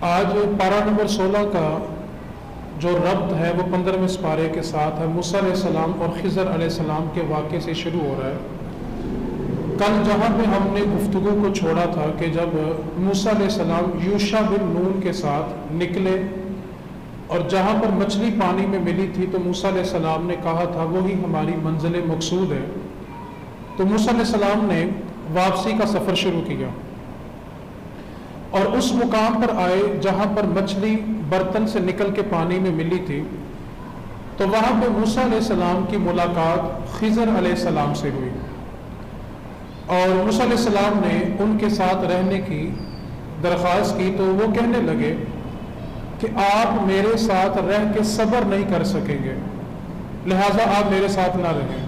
آج پارہ نمبر 16 کا جو ربط ہے وہ 15ویں سپارے کے ساتھ ہے۔ موسیٰ علیہ السلام اور خضر علیہ السلام کے واقعے سے شروع ہو رہا ہے۔ کل جہاں پہ ہم نے گفتگو کو چھوڑا تھا کہ جب موسیٰ علیہ السلام یوشع بن نون کے ساتھ نکلے اور جہاں پر مچھلی پانی میں ملی تھی تو موسیٰ علیہ السلام نے کہا تھا وہی ہماری منزل مقصود ہے۔ تو موسیٰ علیہ السلام نے واپسی کا سفر شروع کیا اور اس مقام پر آئے جہاں پر مچھلی برتن سے نکل کے پانی میں ملی تھی۔ تو وہاں پہ موسیٰ علیہ السلام کی ملاقات خضر علیہ السلام سے ہوئی اور موسیٰ علیہ السلام نے ان کے ساتھ رہنے کی درخواست کی، تو وہ کہنے لگے کہ آپ میرے ساتھ رہ کے صبر نہیں کر سکیں گے، لہٰذا آپ میرے ساتھ نہ رہیں۔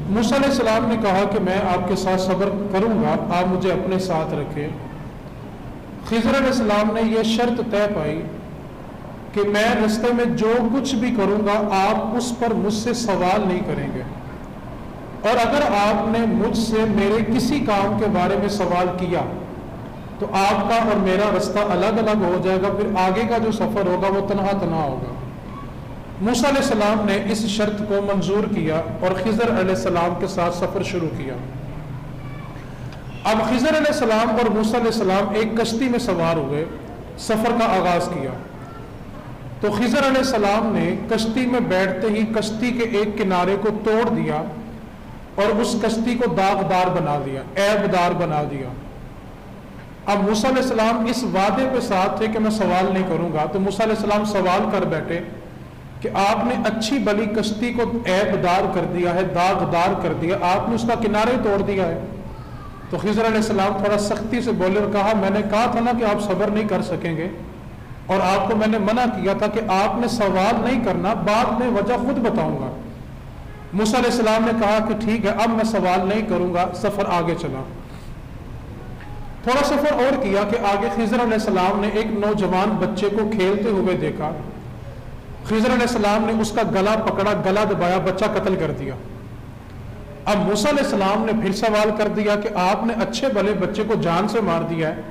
موسیٰ علیہ السلام نے کہا کہ میں آپ کے ساتھ صبر کروں گا، آپ مجھے اپنے ساتھ رکھیں۔ خضر علیہ السلام نے یہ شرط طے پائی کہ میں راستے میں جو کچھ بھی کروں گا آپ اس پر مجھ سے سوال نہیں کریں گے، اور اگر آپ نے مجھ سے میرے کسی کام کے بارے میں سوال کیا تو آپ کا اور میرا راستہ الگ الگ ہو جائے گا، پھر آگے کا جو سفر ہوگا وہ تنہا تنہا ہوگا۔ موسیٰ علیہ السلام نے اس شرط کو منظور کیا اور خضر علیہ السلام کے ساتھ سفر شروع کیا۔ اب خضر علیہ السلام اور موسیٰ علیہ السلام ایک کشتی میں سوار ہوئے، سفر کا آغاز کیا۔ تو خضر علیہ السلام نے کشتی میں بیٹھتے ہی کشتی کے ایک کنارے کو توڑ دیا اور اس کشتی کو داغدار بنا دیا، عیبدار بنا دیا۔ اب موسیٰ علیہ السلام اس وعدے پہ ساتھ تھے کہ میں سوال نہیں کروں گا، تو موسیٰ علیہ السلام سوال کر بیٹھے کہ آپ نے اچھی بلی کشتی کو عیبدار کر دیا ہے، داغدار کر دیا، آپ نے اس کا کنارے توڑ دیا ہے۔ تو خضر علیہ السلام تھوڑا سختی سے بولے اور کہا میں نے کہا تھا نا کہ آپ صبر نہیں کر سکیں گے، اور آپ کو میں نے منع کیا تھا کہ آپ نے سوال نہیں کرنا، بعد میں وجہ خود بتاؤں گا۔ موسیٰ علیہ السلام نے کہا کہ ٹھیک ہے اب میں سوال نہیں کروں گا، سفر آگے چلا۔ تھوڑا سفر اور کیا کہ آگے خضر علیہ السلام نے ایک نوجوان بچے کو کھیلتے ہوئے دیکھا۔ خضر علیہ السلام نے اس کا گلا پکڑا، گلا دبایا، بچہ قتل کر دیا۔ اب موسیٰ علیہ السلام نے پھر سوال کر دیا کہ آپ نے اچھے بھلے بچے کو جان سے مار دیا ہے۔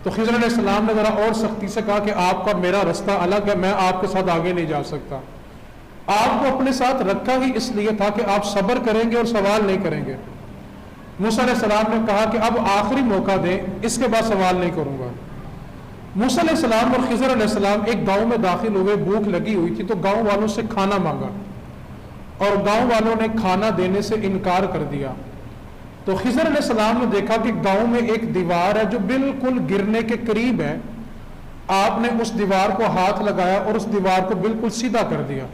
تو خضر علیہ السلام نے ذرا اور سختی سے کہا کہ آپ کا میرا راستہ الگ ہے، میں آپ کے ساتھ آگے نہیں جا سکتا۔ آپ کو اپنے ساتھ رکھا ہی اس لیے تھا کہ آپ صبر کریں گے اور سوال نہیں کریں گے۔ موسیٰ علیہ السلام نے کہا کہ اب آخری موقع دیں، اس کے بعد سوال نہیں کروں گا۔ موسیٰ علیہ السلام اور خضر علیہ السلام ایک گاؤں میں داخل ہوئے، بھوک لگی ہوئی تھی تو گاؤں والوں سے کھانا مانگا اور گاؤں والوں نے کھانا دینے سے انکار کر دیا۔ تو خضر علیہ السلام نے دیکھا کہ گاؤں میں ایک دیوار ہے جو بالکل گرنے کے قریب ہے۔ آپ نے اس دیوار کو ہاتھ لگایا اور اس دیوار کو بالکل سیدھا کر دیا۔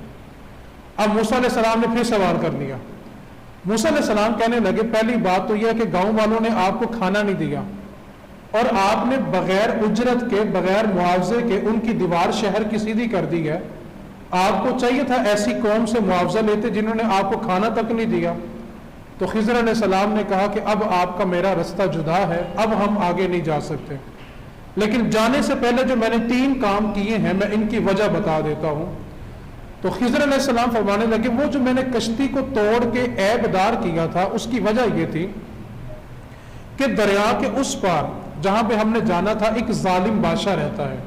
اب موسیٰ علیہ السلام نے پھر سوال کر لیا۔ موسیٰ علیہ السلام کہنے لگے پہلی بات تو یہ ہے کہ گاؤں والوں نے آپ کو کھانا نہیں دیا اور آپ نے بغیر اجرت کے، بغیر معاوضے کے ان کی دیوار شہر کی سیدھی کر دی ہے۔ آپ کو چاہیے تھا ایسی قوم سے معاوضہ لیتے جنہوں نے آپ کو کھانا تک نہیں دیا۔ تو خضر علیہ السلام نے کہا کہ اب آپ کا میرا راستہ جدا ہے، اب ہم آگے نہیں جا سکتے، لیکن جانے سے پہلے جو میں نے 3 کام کیے ہیں میں ان کی وجہ بتا دیتا ہوں۔ تو خضر علیہ السلام فرمانے لگے وہ جو میں نے کشتی کو توڑ کے عیبدار کیا تھا اس کی وجہ یہ تھی کہ دریا کے اس پار جہاں پہ ہم نے جانا تھا ایک ظالم بادشاہ رہتا ہے،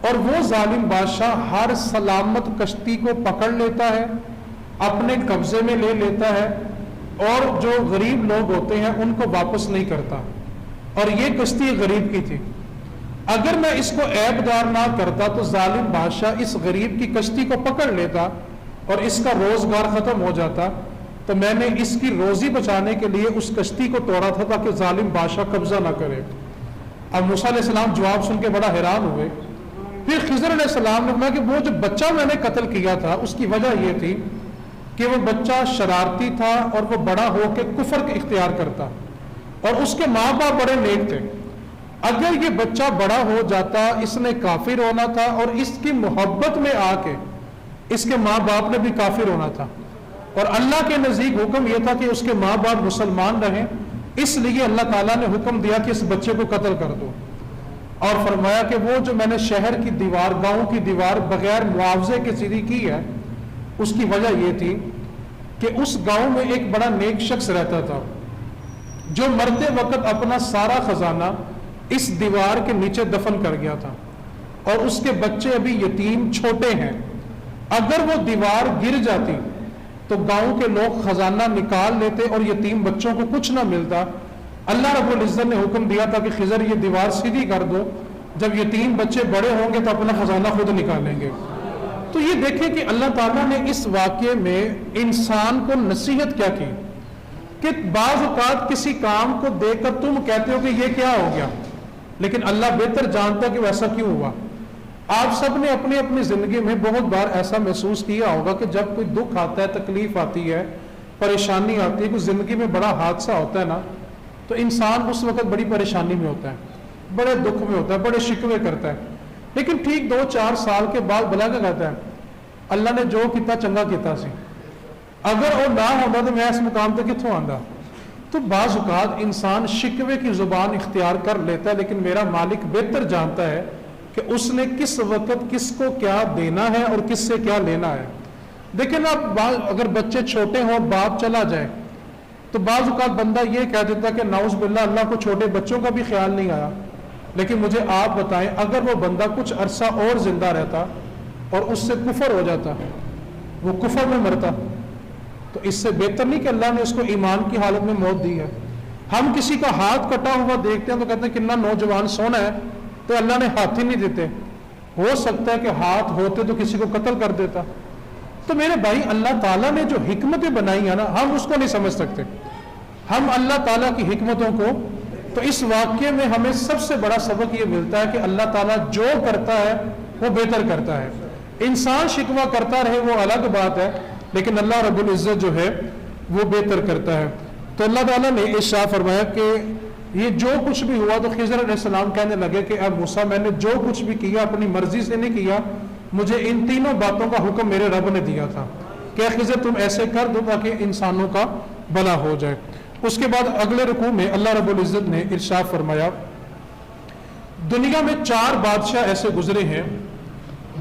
اور وہ ظالم بادشاہ ہر سلامت کشتی کو پکڑ لیتا ہے، اپنے قبضے میں لے لیتا ہے، اور جو غریب لوگ ہوتے ہیں ان کو واپس نہیں کرتا، اور یہ کشتی غریب کی تھی۔ اگر میں اس کو عیبدار نہ کرتا تو ظالم بادشاہ اس غریب کی کشتی کو پکڑ لیتا اور اس کا روزگار ختم ہو جاتا۔ تو میں نے اس کی روزی بچانے کے لیے اس کشتی کو توڑا تھا تاکہ ظالم بادشاہ قبضہ نہ کرے۔ اب موسیٰ علیہ السلام جواب سن کے بڑا حیران ہوئے۔ پھر خضر علیہ السلام نے کہا کہ وہ جو بچہ میں نے قتل کیا تھا اس کی وجہ یہ تھی کہ وہ بچہ شرارتی تھا اور وہ بڑا ہو کے کفر کے اختیار کرتا، اور اس کے ماں باپ بڑے نیک تھے۔ اگر یہ بچہ بڑا ہو جاتا اس نے کافر ہونا تھا، اور اس کی محبت میں آ کے اس کے ماں باپ نے بھی کافر ہونا تھا، اور اللہ کے نزدیک حکم یہ تھا کہ اس کے ماں باپ مسلمان رہیں، اس لیے اللہ تعالیٰ نے حکم دیا کہ اس بچے کو قتل کر دو۔ اور فرمایا کہ وہ جو میں نے شہر کی دیوار، گاؤں کی دیوار بغیر معاوضے کے سیدھی کی ہے اس کی وجہ یہ تھی کہ اس گاؤں میں ایک بڑا نیک شخص رہتا تھا جو مرتے وقت اپنا سارا خزانہ اس دیوار کے نیچے دفن کر گیا تھا، اور اس کے بچے ابھی یتیم چھوٹے ہیں. اگر وہ دیوار گر جاتی تو گاؤں کے لوگ خزانہ نکال لیتے اور یتیم بچوں کو کچھ نہ ملتا. اللہ رب العزت نے حکم دیا تھا کہ خضر یہ دیوار سیدھی کر دو، جب یتیم بچے بڑے ہوں گے تو اپنا خزانہ خود نکالیں گے. تو یہ دیکھیں کہ اللہ تعالیٰ نے اس واقعے میں انسان کو نصیحت کیا کی کہ بعض اوقات کسی کام کو دیکھ کر تم کہتے ہو کہ یہ کیا ہو گیا، لیکن اللہ بہتر جانتا ہے کہ ویسا کیوں ہوا. آپ سب نے اپنی اپنی زندگی میں بہت بار ایسا محسوس کیا ہوگا کہ جب کوئی دکھ آتا ہے، تکلیف آتی ہے، پریشانی آتی ہے، کوئی زندگی میں بڑا حادثہ ہوتا ہے نا، تو انسان اس وقت بڑی پریشانی میں ہوتا ہے، بڑے دکھ میں ہوتا ہے، بڑے شکوے کرتا ہے. لیکن ٹھیک 2-4 سال کے بعد بلا کے کہتا ہے اللہ نے جو کیتا چنگا کیتا سی، اگر وہ نہ ہوتا تو میں اس مقام پہ کتوں آندا. تو بعض اوقات انسان شکوے کی زبان اختیار کر لیتا ہے، لیکن میرا مالک بہتر جانتا ہے کہ اس نے کس وقت کس کو کیا دینا ہے اور کس سے کیا لینا ہے. دیکھیں نا، اگر بچے چھوٹے ہوں، باپ چلا جائے تو بعض اوقات بندہ یہ کہہ دیتا کہ نعوذ باللہ اللہ کو چھوٹے بچوں کا بھی خیال نہیں آیا. لیکن مجھے آپ بتائیں، اگر وہ بندہ کچھ عرصہ اور زندہ رہتا اور اس سے کفر ہو جاتا، وہ کفر میں مرتا، تو اس سے بہتر نہیں کہ اللہ نے اس کو ایمان کی حالت میں موت دی ہے. ہم کسی کا ہاتھ کٹا ہوا دیکھتے ہیں تو کہتے ہیں کتنا نوجوان سونا ہے، تو اللہ نے ہاتھ ہی نہیں دیتے. ہو سکتا ہے کہ ہاتھ ہوتے تو کسی کو قتل کر دیتا. تو میرے بھائی، اللہ تعالیٰ نے جو حکمتیں بنائی ہیں نا، ہم اس کو نہیں سمجھ سکتے. ہم اللہ تعالیٰ کی حکمتوں کو، تو اس واقعے میں ہمیں سب سے بڑا سبق یہ ملتا ہے کہ اللہ تعالیٰ جو کرتا ہے وہ بہتر کرتا ہے. انسان شکوہ کرتا رہے وہ الگ بات ہے، لیکن اللہ رب العزت جو ہے وہ بہتر کرتا ہے. تو اللہ تعالیٰ نے ارشاد فرمایا کہ یہ جو کچھ بھی ہوا، تو خضر علیہ السلام کہنے لگے کہ اے موسیٰ، میں نے جو کچھ بھی کیا اپنی مرضی سے نہیں کیا، مجھے ان تینوں باتوں کا حکم میرے رب نے دیا تھا کہ اے خضر تم ایسے کر دو تاکہ انسانوں کا بھلا ہو جائے. اس کے بعد اگلے رکوع میں اللہ رب العزت نے ارشاد فرمایا دنیا میں 4 بادشاہ ایسے گزرے ہیں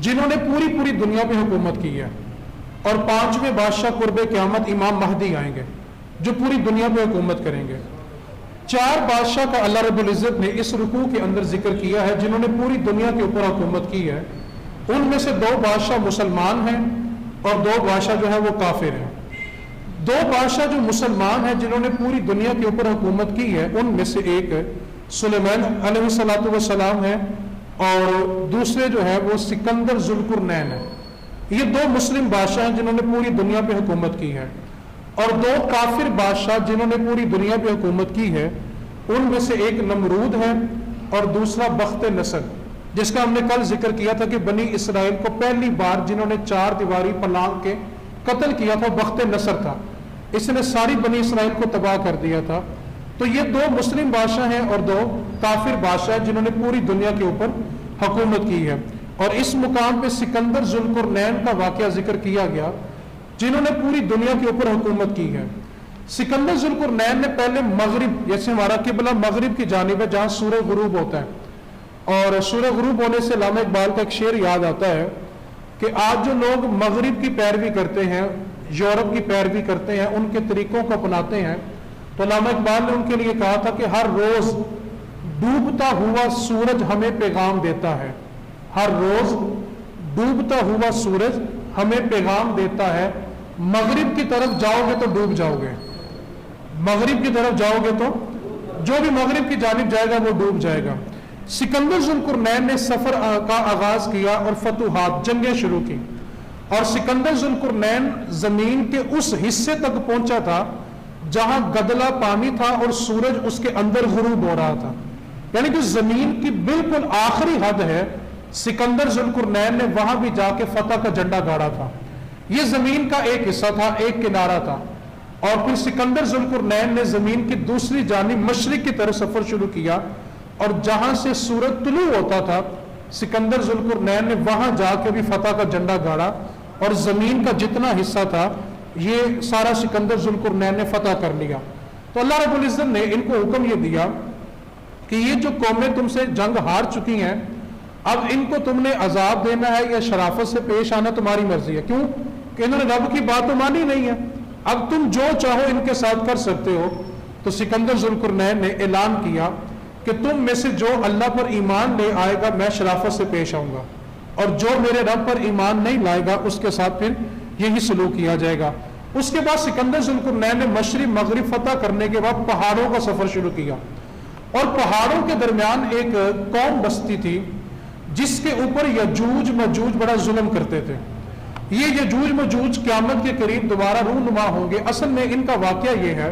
جنہوں نے پوری دنیا پہ حکومت کی ہے، اور 5ویں بادشاہ قرب قیامت امام مہدی آئیں گے جو پوری دنیا پہ حکومت کریں گے. 4 بادشاہ کا اللہ رب العزت نے اس رکوع کے اندر ذکر کیا ہے جنہوں نے پوری دنیا کے اوپر حکومت کی ہے. ان میں سے 2 بادشاہ مسلمان ہیں اور 2 بادشاہ جو ہیں وہ کافر ہیں. 2 بادشاہ جو مسلمان ہیں جنہوں نے پوری دنیا کے اوپر حکومت کی ہے، ان میں سے ایک سلیمان علیہ السلام ہے، اور دوسرے جو ہے وہ سکندر ذوالقرنین ہے. یہ 2 مسلم بادشاہ ہیں جنہوں نے پوری دنیا پہ حکومت کی ہے. اور 2 کافر بادشاہ جنہوں نے پوری دنیا پہ حکومت کی ہے، ان میں سے ایک نمرود ہے اور دوسرا بخت نصر، جس کا ہم نے کل ذکر کیا تھا کہ بنی اسرائیل کو پہلی بار جنہوں نے 4 دیواری پلانگ کے قتل کیا تھا بخت نصر تھا. اس نے ساری بنی اسرائیل کو تباہ کر دیا تھا. تو یہ 2 مسلم بادشاہ ہیں اور 2 کافر بادشاہ جنہوں نے پوری دنیا کے اوپر حکومت کی ہے. اور اس مقام پہ سکندر ذوالقرنین کا واقعہ ذکر کیا گیا جنہوں نے پوری دنیا کے اوپر حکومت کی ہے. سکندر ذوالقرنین نے پہلے مغرب، جیسے ہمارا قبلہ مغرب کی جانب ہے جہاں سورج غروب ہوتا ہے، اور سورج غروب ہونے سے علامہ اقبال کا ایک شعر یاد آتا ہے کہ آج جو لوگ مغرب کی پیروی کرتے ہیں، یورپ کی پیروی کرتے ہیں، ان کے طریقوں کو اپناتے ہیں، تو علامہ اقبال نے ان کے لیے کہا تھا کہ ہر روز ڈوبتا ہوا سورج ہمیں پیغام دیتا ہے. ہر روز ڈوبتا ہوا سورج ہمیں پیغام دیتا ہے، مغرب کی طرف جاؤ گے تو ڈوب جاؤ گے. مغرب کی طرف جاؤ گے تو جو بھی مغرب کی جانب جائے گا وہ ڈوب جائے گا. سکندر ذوالقرنین نے سفر کا آغاز کیا اور فتوحات، جنگیں شروع کی. اور سکندر ذوالقرنین زمین کے اس حصے تک پہنچا تھا جہاں گدلا پانی تھا اور سورج اس کے اندر غروب ہو رہا تھا. یعنی کہ زمین کی بالکل آخری حد ہے، سکندر ذوالقرنین نے وہاں بھی جا کے فتح کا جھنڈا گاڑا تھا. یہ زمین کا ایک حصہ تھا، ایک کنارہ تھا. اور پھر سکندر ذوالقرنین نے زمین کی دوسری جانب مشرق کی طرف سفر شروع کیا، اور جہاں سے سورج طلوع ہوتا تھا سکندر ذوالقرنین نے وہاں جا کے بھی فتح کا جھنڈا گاڑا، اور زمین کا جتنا حصہ تھا یہ سارا سکندر ذوالقرنین نے فتح کر لیا. تو اللہ رب العزت نے ان کو حکم یہ دیا کہ یہ جو قومیں تم سے جنگ ہار چکی ہیں، اب ان کو تم نے عذاب دینا ہے یا شرافت سے پیش آنا تمہاری مرضی ہے. کیوں کہ انہوں نے رب کی بات تو مانی نہیں ہے، اب تم جو چاہو ان کے ساتھ کر سکتے ہو. تو سکندر ذوالقرنین نے اعلان کیا کہ تم میں سے جو اللہ پر ایمان لے آئے گا میں شرافت سے پیش آؤں گا، اور جو میرے رب پر ایمان نہیں لائے گا اس کے ساتھ پھر یہی سلوک کیا جائے گا۔ اس کے بعد سکندر ذوالقرنین نے مشرق مغرب فتح کرنے کے بعد پہاڑوں کا سفر شروع کیا، اور پہاڑوں کے درمیان ایک قوم بستی تھی جس کے اوپر یجوج مجوج بڑا ظلم کرتے تھے۔ یہ یجوج مجوج قیامت کے قریب دوبارہ رونما ہوں گے۔ اصل میں ان کا واقعہ یہ ہے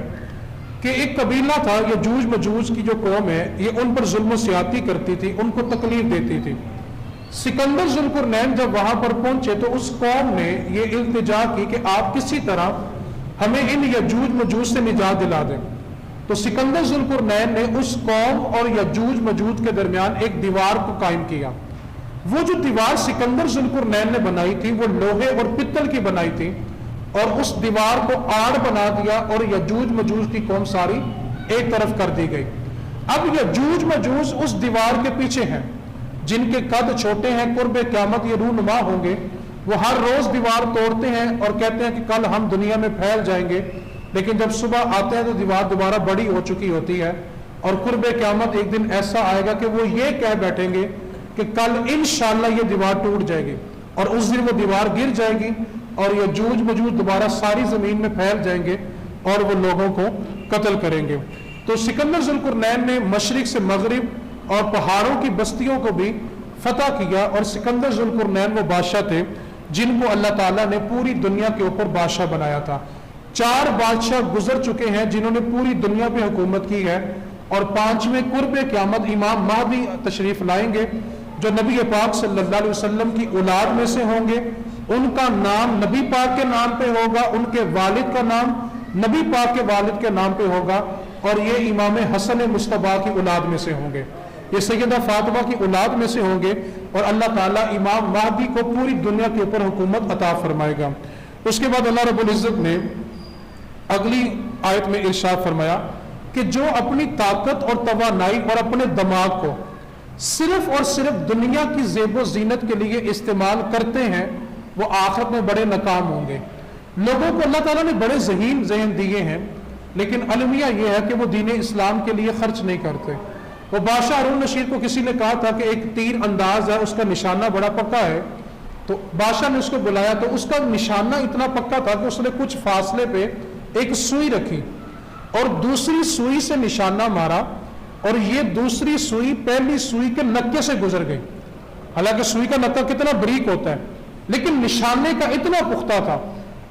کہ ایک قبیلہ تھا یجوج مجوج کی جو قوم ہے، یہ ان پر ظلم و زیادتی کرتی تھی، ان کو تکلیف دیتی تھی۔ سکندر ذوالقرنین جب وہاں پر پہنچے تو اس قوم نے یہ التجا کی کہ آپ کسی طرح ہمیں ان یجوج مجوج سے نجات دلا دیں۔ تو سکندر ذوالقرنین نے اس قوم اور یجوج مجوج کے درمیان ایک دیوار کو قائم کیا۔ وہ جو دیوار سکندر ذوالقرنین نے بنائی تھی وہ لوہے اور پتل کی بنائی تھی، اور اس دیوار کو آڑ بنا دیا اور یجوج مجوج کی قوم ساری ایک طرف کر دی گئی۔ اب یجوج مجوج اس دیوار کے پیچھے ہیں، جن کے قد چھوٹے ہیں، قرب قیامت یہ رونما ہوں گے۔ وہ ہر روز دیوار توڑتے ہیں اور کہتے ہیں کہ کل ہم دنیا میں پھیل جائیں گے، لیکن جب صبح آتے ہیں تو دیوار دوبارہ بڑی ہو چکی ہوتی ہے، اور قرب قیامت ایک دن ایسا آئے گا کہ وہ یہ کہہ بیٹھیں گے کہ کل انشاءاللہ یہ دیوار ٹوٹ جائے گی، اور اس دن وہ دیوار گر جائے گی اور یجوج مجوج دوبارہ ساری زمین میں پھیل جائیں گے اور وہ لوگوں کو قتل کریں گے۔ تو سکندر ذوالقرنین نے مشرق سے مغرب اور پہاڑوں کی بستیوں کو بھی فتح کیا، اور سکندر ذوالقرنین وہ بادشاہ تھے جن کو اللہ تعالیٰ نے پوری دنیا کے اوپر بادشاہ بنایا تھا۔ 4 بادشاہ گزر چکے ہیں جنہوں نے پوری دنیا پہ حکومت کی ہے، اور 5ویں قرب قیامت امام مہدی تشریف لائیں گے جو نبی پاک صلی اللہ علیہ وسلم کی اولاد میں سے ہوں گے۔ ان کا نام نبی پاک کے نام پہ ہوگا، ان کے والد کا نام نبی پاک کے والد کے نام پہ ہوگا، اور یہ امام حسن مصطفیٰ کی اولاد میں سے ہوں گے، یہ سیدہ فاطمہ کی اولاد میں سے ہوں گے، اور اللہ تعالیٰ امام مہدی کو پوری دنیا کے اوپر حکومت عطا فرمائے گا۔ اس کے بعد اللہ رب العزت نے اگلی آیت میں ارشاد فرمایا کہ جو اپنی طاقت اور توانائی اور اپنے دماغ کو صرف اور صرف دنیا کی زیب و زینت کے لیے استعمال کرتے ہیں وہ آخرت میں بڑے ناکام ہوں گے۔ لوگوں کو اللہ تعالیٰ نے بڑے ذہین دیے ہیں، لیکن المیہ یہ ہے کہ وہ دین اسلام کے لیے خرچ نہیں کرتے۔ وہ بادشاہ ہارون رشید کو کسی نے کہا تھا کہ ایک تیر انداز ہے، اس کا نشانہ بڑا پکا ہے، تو بادشاہ نے اس کو بلایا تو اس کا نشانہ اتنا پکا تھا کہ اس نے کچھ فاصلے پہ ایک سوئی رکھی اور دوسری سوئی سے نشانہ مارا، اور یہ دوسری سوئی پہلی سوئی کے نکے سے گزر گئی۔ حالانکہ سوئی کا نکا کتنا بریک ہوتا ہے، لیکن نشانے کا اتنا پختہ تھا۔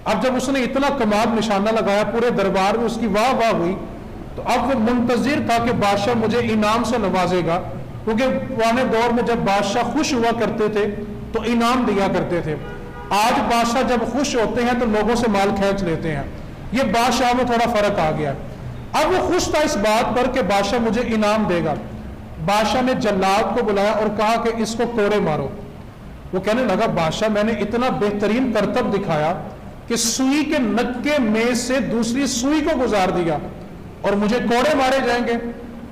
اب جب اس نے اتنا کمال نشانہ لگایا، پورے دربار میں اس کی واہ واہ ہوئی، تو اب وہ منتظر تھا کہ بادشاہ مجھے انعام سے نوازے گا، کیونکہ پرانے دور میں جب بادشاہ خوش ہوا کرتے تھے تو انعام دیا کرتے تھے۔ آج بادشاہ جب خوش ہوتے ہیں تو لوگوں سے مال کھینچ لیتے ہیں، یہ بادشاہ میں تھوڑا فرق آ گیا۔ اب وہ خوش تھا اس بات پر کہ بادشاہ مجھے انعام دے گا۔ بادشاہ نے جلاد کو بلایا اور کہا کہ اس کو کوڑے مارو۔ وہ کہنے لگا بادشاہ میں نے اتنا بہترین کرتب دکھایا کہ سوئی کے نکے میں سے دوسری سوئی کو گزار دیا اور مجھے کوڑے مارے جائیں گے۔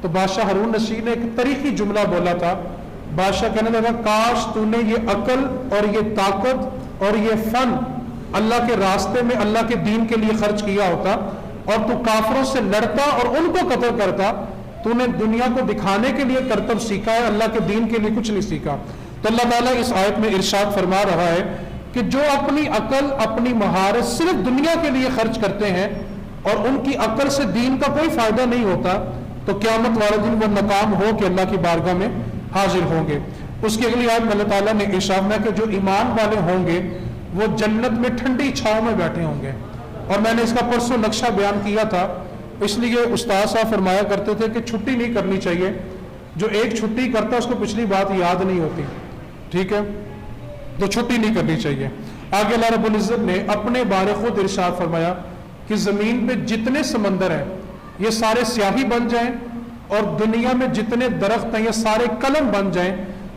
تو بادشاہ ہارون رشید نے ایک تاریخی جملہ بولا تھا۔ بادشاہ کہنے لگا کاش تو نے یہ عقل اور یہ طاقت اور یہ فن اللہ کے راستے میں اللہ کے دین کے لیے خرچ کیا ہوتا، اور تو کافروں سے لڑتا اور ان کو قتل کرتا۔ تو نے دنیا کو دکھانے کے لیے کرتب سیکھا ہے، اللہ کے دین کے لیے کچھ نہیں سیکھا۔ تو اللہ تعالیٰ اس آیت میں ارشاد فرما رہا ہے کہ جو اپنی عقل اپنی مہارت صرف دنیا کے لیے خرچ کرتے ہیں اور ان کی عقل سے دین کا کوئی فائدہ نہیں ہوتا، تو قیامت والے دن وہ ناکام ہو کہ اللہ کی بارگاہ میں حاضر ہوں گے۔ اس کی اگلی آیت میں اللہ تعالیٰ نے ارشاد میں کہ جو ایمان والے ہوں گے وہ جنت میں ٹھنڈی چھاؤں میں بیٹھے ہوں گے۔ اور میں نے اس کا پرسوں نقشہ بیان کیا تھا، اس لیے استاد صاحب فرمایا کرتے تھے کہ چھٹی نہیں کرنی چاہیے، جو ایک چھٹی کرتا اس کو پچھلی بات یاد نہیں ہوتی، ٹھیک ہے، تو چھٹی نہیں کرنی چاہیے۔ آگے اللہ رب العزت نے اپنے بارے خود ارشاد فرمایا کہ زمین پہ جتنے سمندر ہیں یہ سارے سیاہی بن جائیں، اور دنیا میں جتنے درخت ہیں یہ سارے قلم بن جائیں،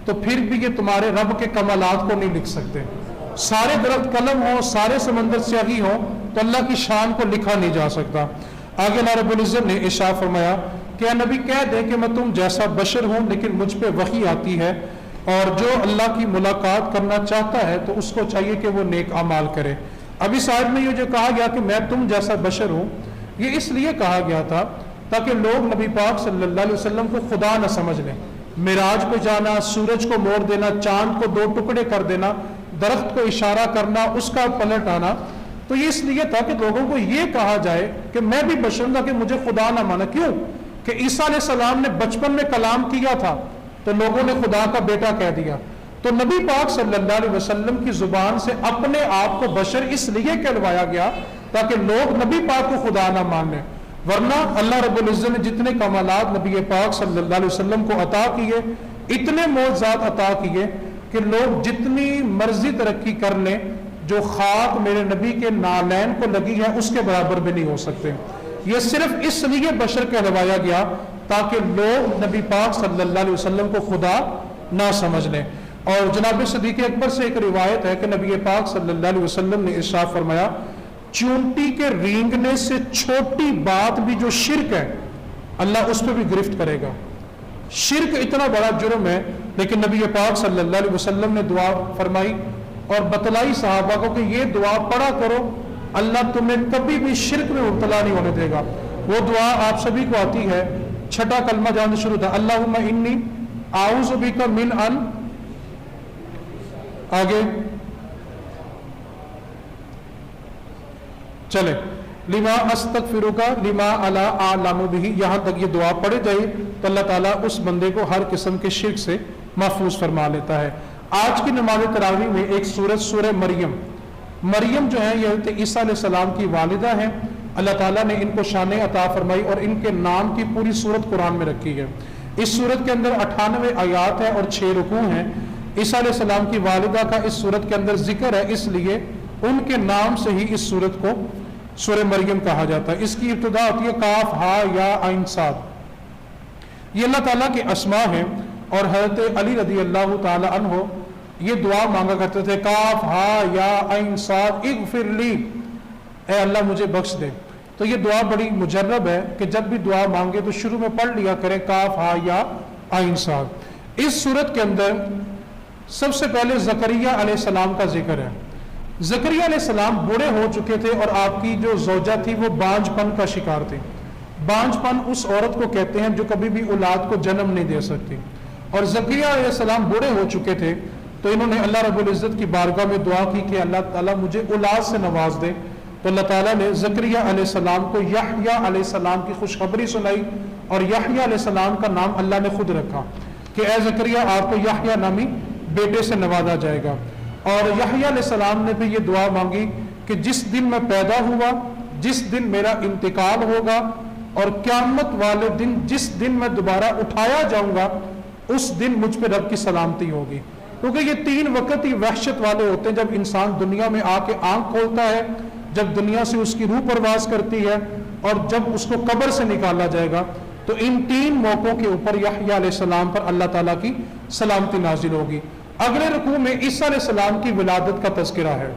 تو پھر بھی یہ تمہارے رب کے کمالات کو نہیں لکھ سکتے۔ سارے درخت قلم ہوں، سارے سمندر سیاہی ہوں، تو اللہ کی شان کو لکھا نہیں جا سکتا۔ آگے اللہ رب العزت نے ارشاد فرمایا کہ اے نبی کہہ دے کہ میں تم جیسا بشر ہوں، لیکن مجھ پہ وحی آتی ہے، اور جو اللہ کی ملاقات کرنا چاہتا ہے تو اس کو چاہیے کہ وہ نیک اعمال کرے۔ اب اس آیت میں یہ جو کہا گیا کہ میں تم جیسا بشر ہوں، یہ اس لیے کہا گیا تھا تاکہ لوگ نبی پاک صلی اللہ علیہ وسلم کو خدا نہ سمجھ لیں۔ معراج پہ جانا، سورج کو موڑ دینا، چاند کو 2 ٹکڑے کر دینا، درخت کو اشارہ کرنا، اس کا پلٹ آنا، تو یہ اس لیے تھا کہ لوگوں کو یہ کہا جائے کہ میں بھی بشر ہوں کہ مجھے خدا نہ مانا۔ کیوں کہ عیسیٰ علیہ السلام نے بچپن میں کلام کیا تھا تو لوگوں نے خدا کا بیٹا کہہ دیا، تو نبی پاک صلی اللہ علیہ وسلم کی زبان سے اپنے آپ کو بشر اس لیے کہلوایا گیا تاکہ لوگ نبی پاک کو خدا نہ مان لیں، ورنہ اللہ رب العزت نے جتنے کمالات نبی پاک صلی اللہ علیہ وسلم کو عطا کیے، اتنے معجزات عطا کیے کہ لوگ جتنی مرضی ترقی کر لیں، جو خاک میرے نبی کے نالین کو لگی ہے اس کے برابر بھی نہیں ہو سکتے۔ یہ صرف اس لیے بشر کہلوایا گیا تاکہ لوگ نبی پاک صلی اللہ علیہ وسلم کو خدا نہ سمجھ لیں۔ اور جناب صدیق اکبر سے ایک روایت ہے کہ نبی پاک صلی اللہ علیہ وسلم نے ارشاد فرمایا، چونٹی کے رینگنے سے چھوٹی بات بھی جو شرک ہے اللہ اس پہ بھی گرفت کرے گا۔ شرک اتنا بڑا جرم ہے، لیکن نبی پاک صلی اللہ علیہ وسلم نے دعا فرمائی اور بتلائی صحابہ کو کہ یہ دعا پڑھا کرو، اللہ تمہیں کبھی بھی شرک میں مبتلا نہیں ہونے دے گا۔ وہ دعا آپ سبھی کو آتی ہے، 6 کلمہ جان سے شروع تھا، اللہم انی اعوذ بک من ان، آگے چلے، لما استغفرک لما لا اعلم بہ، یہاں تک یہ دعا پڑھے جائے تو اللہ تعالیٰ اس بندے کو ہر قسم کے شرک سے محفوظ فرما لیتا ہے۔ آج کی نماز تراویح میں ایک سورت سورہ مریم، مریم جو ہے یہ حضرت عیسیٰ علیہ السلام کی والدہ ہیں، اللہ تعالیٰ نے ان کو شان عطا فرمائی اور ان کے نام کی پوری سورت قرآن میں رکھی ہے۔ اس سورت کے اندر 98 آیات ہیں اور 6 رکوع ہیں۔ عیسیٰ علیہ السلام کی والدہ کا اس سورت کے اندر ذکر ہے، اس لیے ان کے نام سے ہی اس سورت کو سورہ مریم کہا جاتا ہے۔ اس کی ابتدا ہوتی ہے کاف ہا یا عین صاد، یہ اللہ تعالیٰ کے اسماء ہیں، اور حضرت علی رضی اللہ تعالی عنہ یہ دعا مانگا کرتے تھے، کاف ہا یا عین صاد اغفر لی، اے اللہ مجھے بخش دے۔ تو یہ دعا بڑی مجرب ہے کہ جب بھی دعا مانگے تو شروع میں پڑھ لیا کریں کاف ہا یا عین صاد۔ اس سورت کے اندر سب سے پہلے زکریا علیہ السلام کا ذکر ہے۔ زکریا علیہ السلام بوڑھے ہو چکے تھے اور آپ کی جو زوجہ تھی وہ بانجھ پن کا شکار تھی۔ بانجھ پن اس عورت کو کہتے ہیں جو کبھی بھی اولاد کو جنم نہیں دے سکتی، اور زکریا علیہ السلام بوڑھے ہو چکے تھے تو انہوں نے اللہ رب العزت کی بارگاہ میں دعا کی کہ اللہ تعالیٰ مجھے اولاد سے نواز دے، تو اللہ تعالیٰ نے زکریا علیہ السلام کو یحییٰ علیہ السلام کی خوشخبری سنائی، اور یحییٰ علیہ السلام کا نام اللہ نے خود رکھا کہ اے زکریا آپ کو یحییٰ نامی بیٹے سے نوازا جائے گا۔ اور یحییٰ علیہ السلام نے بھی یہ دعا مانگی کہ جس دن میں پیدا ہوا، جس دن میرا انتقال ہوگا، اور قیامت والے دن جس دن میں دوبارہ اٹھایا جاؤں گا، اس دن مجھ پہ رب کی سلامتی ہوگی۔ کیونکہ یہ 3 وقت ہی وحشت والے ہوتے ہیں، جب انسان دنیا میں آ کے آنکھ کھولتا ہے، جب دنیا سے اس کی روح پرواز کرتی ہے، اور جب اس کو قبر سے نکالا جائے گا، تو ان 3 موقعوں کے اوپر یحییٰ علیہ السلام پر اللہ تعالیٰ کی سلامتی نازل ہوگی۔ اگلے رکوع میں عیسیٰ علیہ السلام کی ولادت کا تذکرہ ہے۔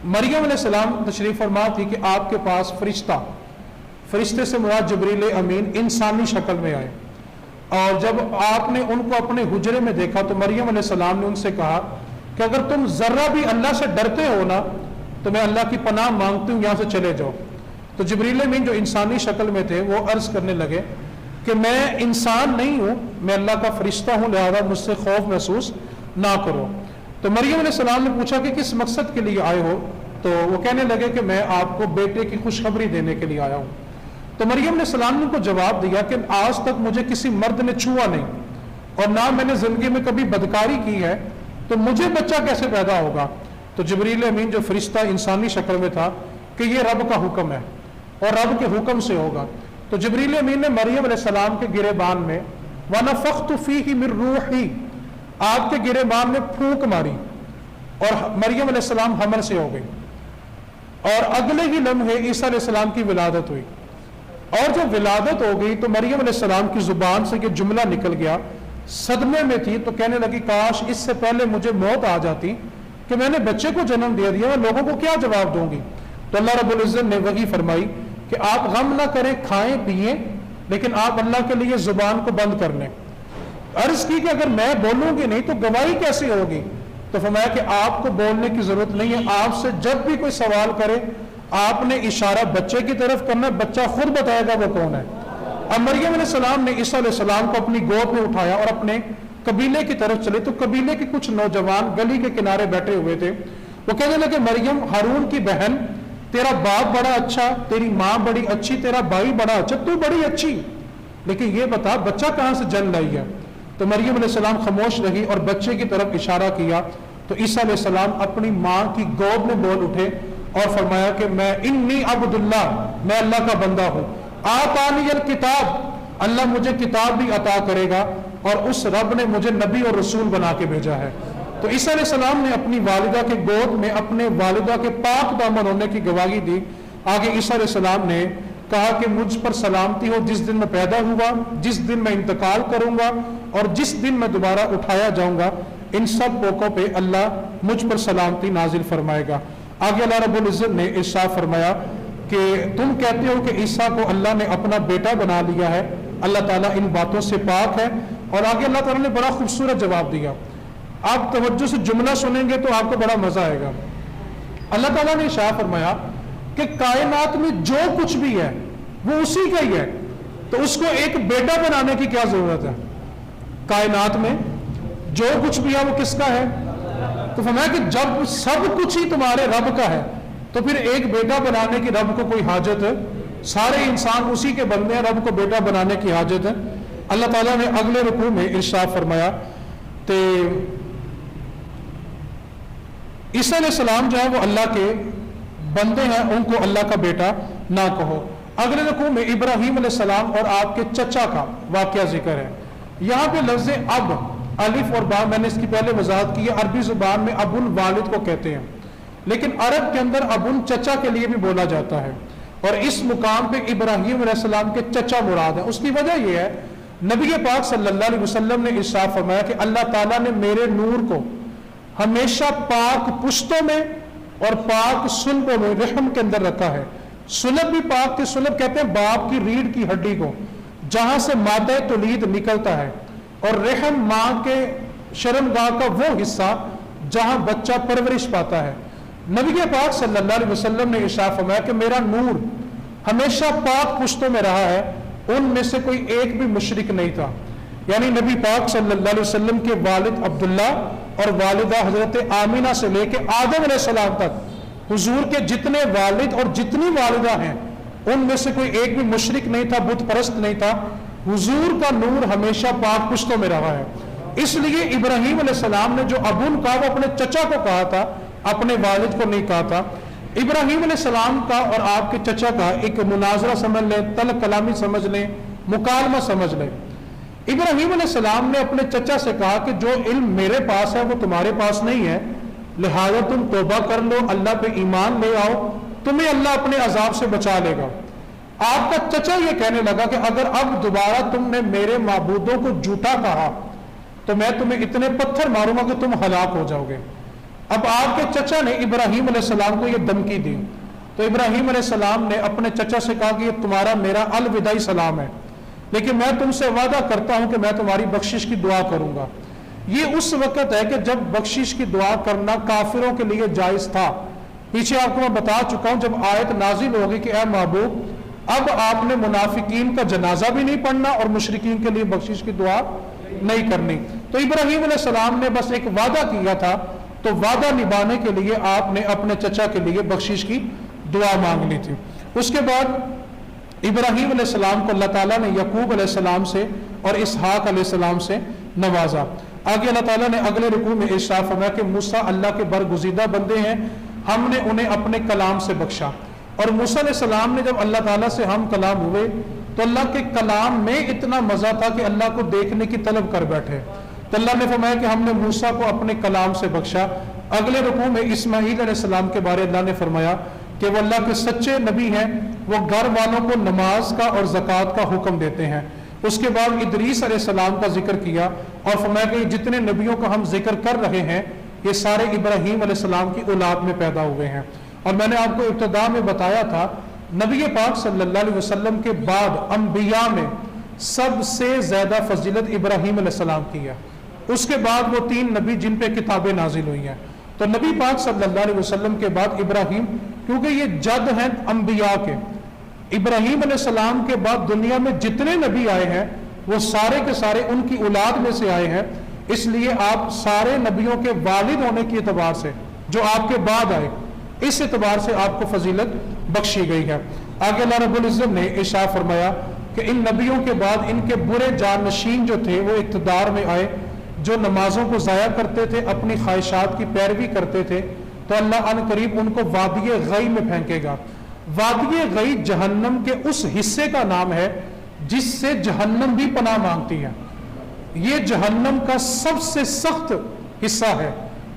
مریم علیہ السلام تشریف فرما تھی کہ آپ کے پاس فرشتے سے مراد جبریل امین انسانی شکل میں آئے، اور جب آپ نے ان کو اپنے حجرے میں دیکھا تو مریم علیہ السلام نے ان سے کہا کہ اگر تم ذرہ بھی اللہ سے ڈرتے ہو نا تو میں اللہ کی پناہ مانگتی ہوں، یہاں سے چلے جاؤ۔ تو جبریل امین جو انسانی شکل میں تھے وہ عرض کرنے لگے کہ میں انسان نہیں ہوں، میں اللہ کا فرشتہ ہوں، لہذا مجھ سے خوف محسوس نہ کرو۔ تو مریم علیہ السلام نے پوچھا کہ کس مقصد کے لیے آئے ہو؟ تو وہ کہنے لگے کہ میں آپ کو بیٹے کی خوشخبری دینے کے لیے آیا ہوں۔ تو مریم علیہ السلام نے ان کو جواب دیا کہ آج تک مجھے کسی مرد نے چھوا نہیں، اور نہ میں نے زندگی میں کبھی بدکاری کی ہے، تو مجھے بچہ کیسے پیدا ہوگا؟ تو جبریل امین جو فرشتہ انسانی شکل میں تھا کہ یہ رب کا حکم ہے اور رب کے حکم سے ہوگا۔ تو جبریل امین نے مریم علیہ السلام کے گریبان میں وَنَفَخْتُ فِيهِ مِن رُوحِي، آپ کے گریبان میں پھونک ماری، اور مریم علیہ السلام حمل سے ہو گئی، اور اگلے ہی لمحے عیسیٰ علیہ السلام کی ولادت ہوئی۔ اور جب ولادت ہو گئی تو مریم علیہ السلام کی زبان سے یہ جملہ نکل گیا، صدمے میں تھی تو کہنے لگی کاش اس سے پہلے مجھے موت آ جاتی کہ میں نے بچے کو جنم دے دیا، میں لوگوں کو کیا جواب دوں گی؟ تو اللہ رب العزت نے وحی فرمائی کہ آپ غم نہ کریں، کھائیں پیئیں، لیکن آپ اللہ کے لیے زبان کو بند کر لیں۔ عرض کی کہ اگر میں بولوں گی نہیں تو گواہی کیسی ہوگی؟ تو فرمایا کہ آپ کو بولنے کی ضرورت نہیں ہے، آپ سے جب بھی کوئی سوال کرے آپ نے اشارہ بچے کی طرف کرنا، بچہ خود بتائے گا وہ کون ہے۔ اب مریم علیہ السلام نے عیسیٰ علیہ السلام کو اپنی گود میں اٹھایا اور اپنے قبیلے کی طرف چلے تو قبیلے کے کچھ نوجوان گلی کے کنارے بیٹھے ہوئے تھے. وہ کہنے لگے مریم ہارون کی بہن تیرا باپ بڑا اچھا, تیری ماں بڑی اچھی, تیرا بھائی بڑا اچھا, تو بڑی اچھی, لیکن یہ بتا بچہ کہاں سے جن لائی ہے. تو مریم علیہ السلام خاموش رہی اور بچے کی طرف اشارہ کیا. تو عیسیٰ علیہ السلام اپنی ماں کی گود میں بول اٹھے اور فرمایا کہ میں انی عبد اللہ, میں اللہ کا بندہ ہوں. آتانی الکتاب, اللہ مجھے کتاب بھی عطا کرے گا اور اس رب نے مجھے نبی اور رسول بنا کے بھیجا ہے. تو عیسیٰ علیہ السلام نے اپنی والدہ کے گود میں اپنے والدہ کے پاک دامن ہونے کی گواہی دی. آگے عیسیٰ علیہ السلام نے کہا کہ مجھ پر سلامتی ہو جس دن میں پیدا ہوا, جس دن میں انتقال کروں گا اور جس دن میں دوبارہ اٹھایا جاؤں گا, ان سب موقعوں پہ اللہ مجھ پر سلامتی نازل فرمائے گا. آگے اللہ رب العزت نے ارشاد فرمایا کہ تم کہتے ہو کہ عیسیٰ کو اللہ نے اپنا بیٹا بنا لیا ہے, اللہ تعالیٰ ان باتوں سے پاک ہے. اور آگے اللہ تعالیٰ نے بڑا خوبصورت جواب دیا. آپ توجہ سے جملہ سنیں گے تو آپ کو بڑا مزہ آئے گا. اللہ تعالیٰ نے ارشاد فرمایا کہ کائنات میں جو کچھ بھی ہے وہ اسی کا ہی ہے, تو اس کو ایک بیٹا بنانے کی کیا ضرورت ہے. کائنات میں جو کچھ بھی ہے وہ کس کا ہے؟ تو فرمایا کہ جب سب کچھ ہی تمہارے رب کا ہے تو پھر ایک بیٹا بنانے کی رب کو کوئی حاجت ہے؟ سارے انسان اسی کے بندے ہیں, رب کو بیٹا بنانے کی حاجت ہے. اللہ تعالیٰ نے اگلے رکوع میں ارشاد فرمایا کہ عیسیٰ علیہ السلام جو ہے وہ اللہ کے بندے ہیں, ان کو اللہ کا بیٹا نہ کہو. اگلے رکوع میں ابراہیم علیہ السلام اور آپ کے چچا کا واقعہ ذکر ہے. یہاں پہ لفظ اب, الف اور با, میں نے اس کی پہلے وضاحت کی ہے, عربی زبان میں ابن والد کو کہتے ہیں, لیکن عرب کے اندر ابن چچا کے لیے بھی بولا جاتا ہے. اور اس مقام پہ ابراہیم علیہ السلام کے چچا مراد ہے. اس کی وجہ یہ ہے, نبی پاک صلی اللہ علیہ وسلم نے ارشاد فرمایا کہ اللہ تعالیٰ نے میرے نور کو ہمیشہ پاک پشتوں میں اور پاک سلبوں میں, رحم کے اندر رکھا ہے. سلب بھی پاک کے سلب کہتے ہیں باپ کی ریڑھ کی ہڈی کو, جہاں سے مادہ تولید نکلتا ہے, اور رحم ماں کے شرمگاہ کا وہ حصہ جہاں بچہ پرورش پاتا ہے. نبی پاک صلی اللہ علیہ وسلم نے ارشاد فرمایا کہ میرا نور ہمیشہ پاک پشتوں میں رہا ہے, ان میں سے کوئی ایک بھی مشرک نہیں تھا. یعنی نبی پاک صلی اللہ علیہ وسلم کے والد عبداللہ اور والدہ حضرت آمینہ سے لے کے آدم علیہ السلام تک حضور کے جتنے والد اور جتنی والدہ ہیں, ان میں سے کوئی ایک بھی مشرک نہیں تھا, بت پرست نہیں تھا. حضور کا نور ہمیشہ پاک پشتوں میں رہا ہے. اس لیے ابراہیم علیہ السلام نے جو ابن کہا وہ اپنے چچا کو کہا تھا, اپنے والد کو نہیں کہا تھا. ابراہیم علیہ السلام کا اور آپ کے چچا کا ایک مناظرہ سمجھ لیں, طلب کلامی سمجھ لیں, مکالمہ سمجھ لیں. ابراہیم علیہ السلام نے اپنے چچا سے کہا کہ جو علم میرے پاس ہے وہ تمہارے پاس نہیں ہے, لہذا تم توبہ کر لو, اللہ پہ ایمان لے آؤ, تمہیں اللہ اپنے عذاب سے بچا لے گا. آپ کا چچا یہ کہنے لگا کہ اگر اب دوبارہ تم نے میرے معبودوں کو جھوٹا کہا تو میں تمہیں اتنے پتھر ماروں گا کہ تم ہلاک ہو جاؤ گے. اب آپ کے چچا نے ابراہیم علیہ السلام کو یہ دھمکی دی, تو ابراہیم علیہ السلام نے اپنے چچا سے کہا کہ یہ تمہارا میرا الوداعی سلام ہے, لیکن میں تم سے وعدہ کرتا ہوں کہ میں تمہاری بخشش کی دعا کروں گا. یہ اس وقت ہے کہ جب بخشش کی دعا کرنا کافروں کے لیے جائز تھا. پیچھے آپ کو میں بتا چکا ہوں, جب آیت نازل ہوگی کہ اے محبوب اب آپ نے منافقین کا جنازہ بھی نہیں پڑھنا اور مشرکین کے لیے بخشش کی دعا نہیں کرنی. تو ابراہیم علیہ السلام نے بس ایک وعدہ کیا تھا, تو وعدہ نبھانے کے لیے آپ نے اپنے چچا کے لیے بخشش کی دعا مانگ لی تھی. اس کے بعد ابراہیم علیہ السلام کو اللہ تعالیٰ نے یعقوب علیہ السلام سے اور اسحاق علیہ السلام سے نوازا. آگے اللہ تعالیٰ نے اگلے رکوع میں ارشاد فرمایا کہ موسیٰ اللہ کے برگزیدہ بندے ہیں, ہم نے انہیں اپنے کلام سے بخشا. اور موسیٰ علیہ السلام نے جب اللہ تعالیٰ سے ہم کلام ہوئے تو اللہ کے کلام میں اتنا مزہ تھا کہ اللہ کو دیکھنے کی طلب کر بیٹھے. تو اللہ نے فرمایا کہ ہم نے موسیٰ کو اپنے کلام سے بخشا. اگلے رکوع میں اسماعیل علیہ السلام کے بارے اللہ نے فرمایا کہ وہ اللہ کے سچے نبی ہیں, وہ گھر والوں کو نماز کا اور زکوٰۃ کا حکم دیتے ہیں. اس کے بعد ادریس علیہ السلام کا ذکر کیا اور فرمایا کہ جتنے نبیوں کا ہم ذکر کر رہے ہیں یہ سارے ابراہیم علیہ السلام کی اولاد میں پیدا ہوئے ہیں. اور میں نے آپ کو ابتدا میں بتایا تھا نبی پاک صلی اللہ علیہ وسلم کے بعد انبیاء میں سب سے زیادہ فضیلت ابراہیم علیہ السلام کی ہے. اس کے بعد وہ 3 نبی جن پہ کتابیں نازل ہوئی ہیں. تو نبی پاک صلی اللہ علیہ وسلم کے بعد ابراہیم, کیونکہ یہ جد ہیں انبیاء کے, ابراہیم علیہ السلام کے بعد دنیا میں جتنے نبی آئے ہیں وہ سارے کے سارے ان کی اولاد میں سے آئے ہیں، اس لیے آپ سارے نبیوں کے والد ہونے کے اعتبار سے جو آپ کے بعد آئے، اس اعتبار سے آپ کو فضیلت بخشی گئی ہے۔ آگے اللہ رب العزت نے ارشاد فرمایا کہ ان نبیوں کے بعد ان کے برے جانشین جو تھے وہ اقتدار میں آئے، جو نمازوں کو ضائع کرتے تھے، اپنی خواہشات کی پیروی کرتے تھے، تو اللہ ان قریب ان کو وادی غی میں پھینکے گا۔ وادی غی جہنم کے اس حصے کا نام ہے جس سے جہنم بھی پناہ مانگتی ہے۔ یہ جہنم کا سب سے سخت حصہ ہے،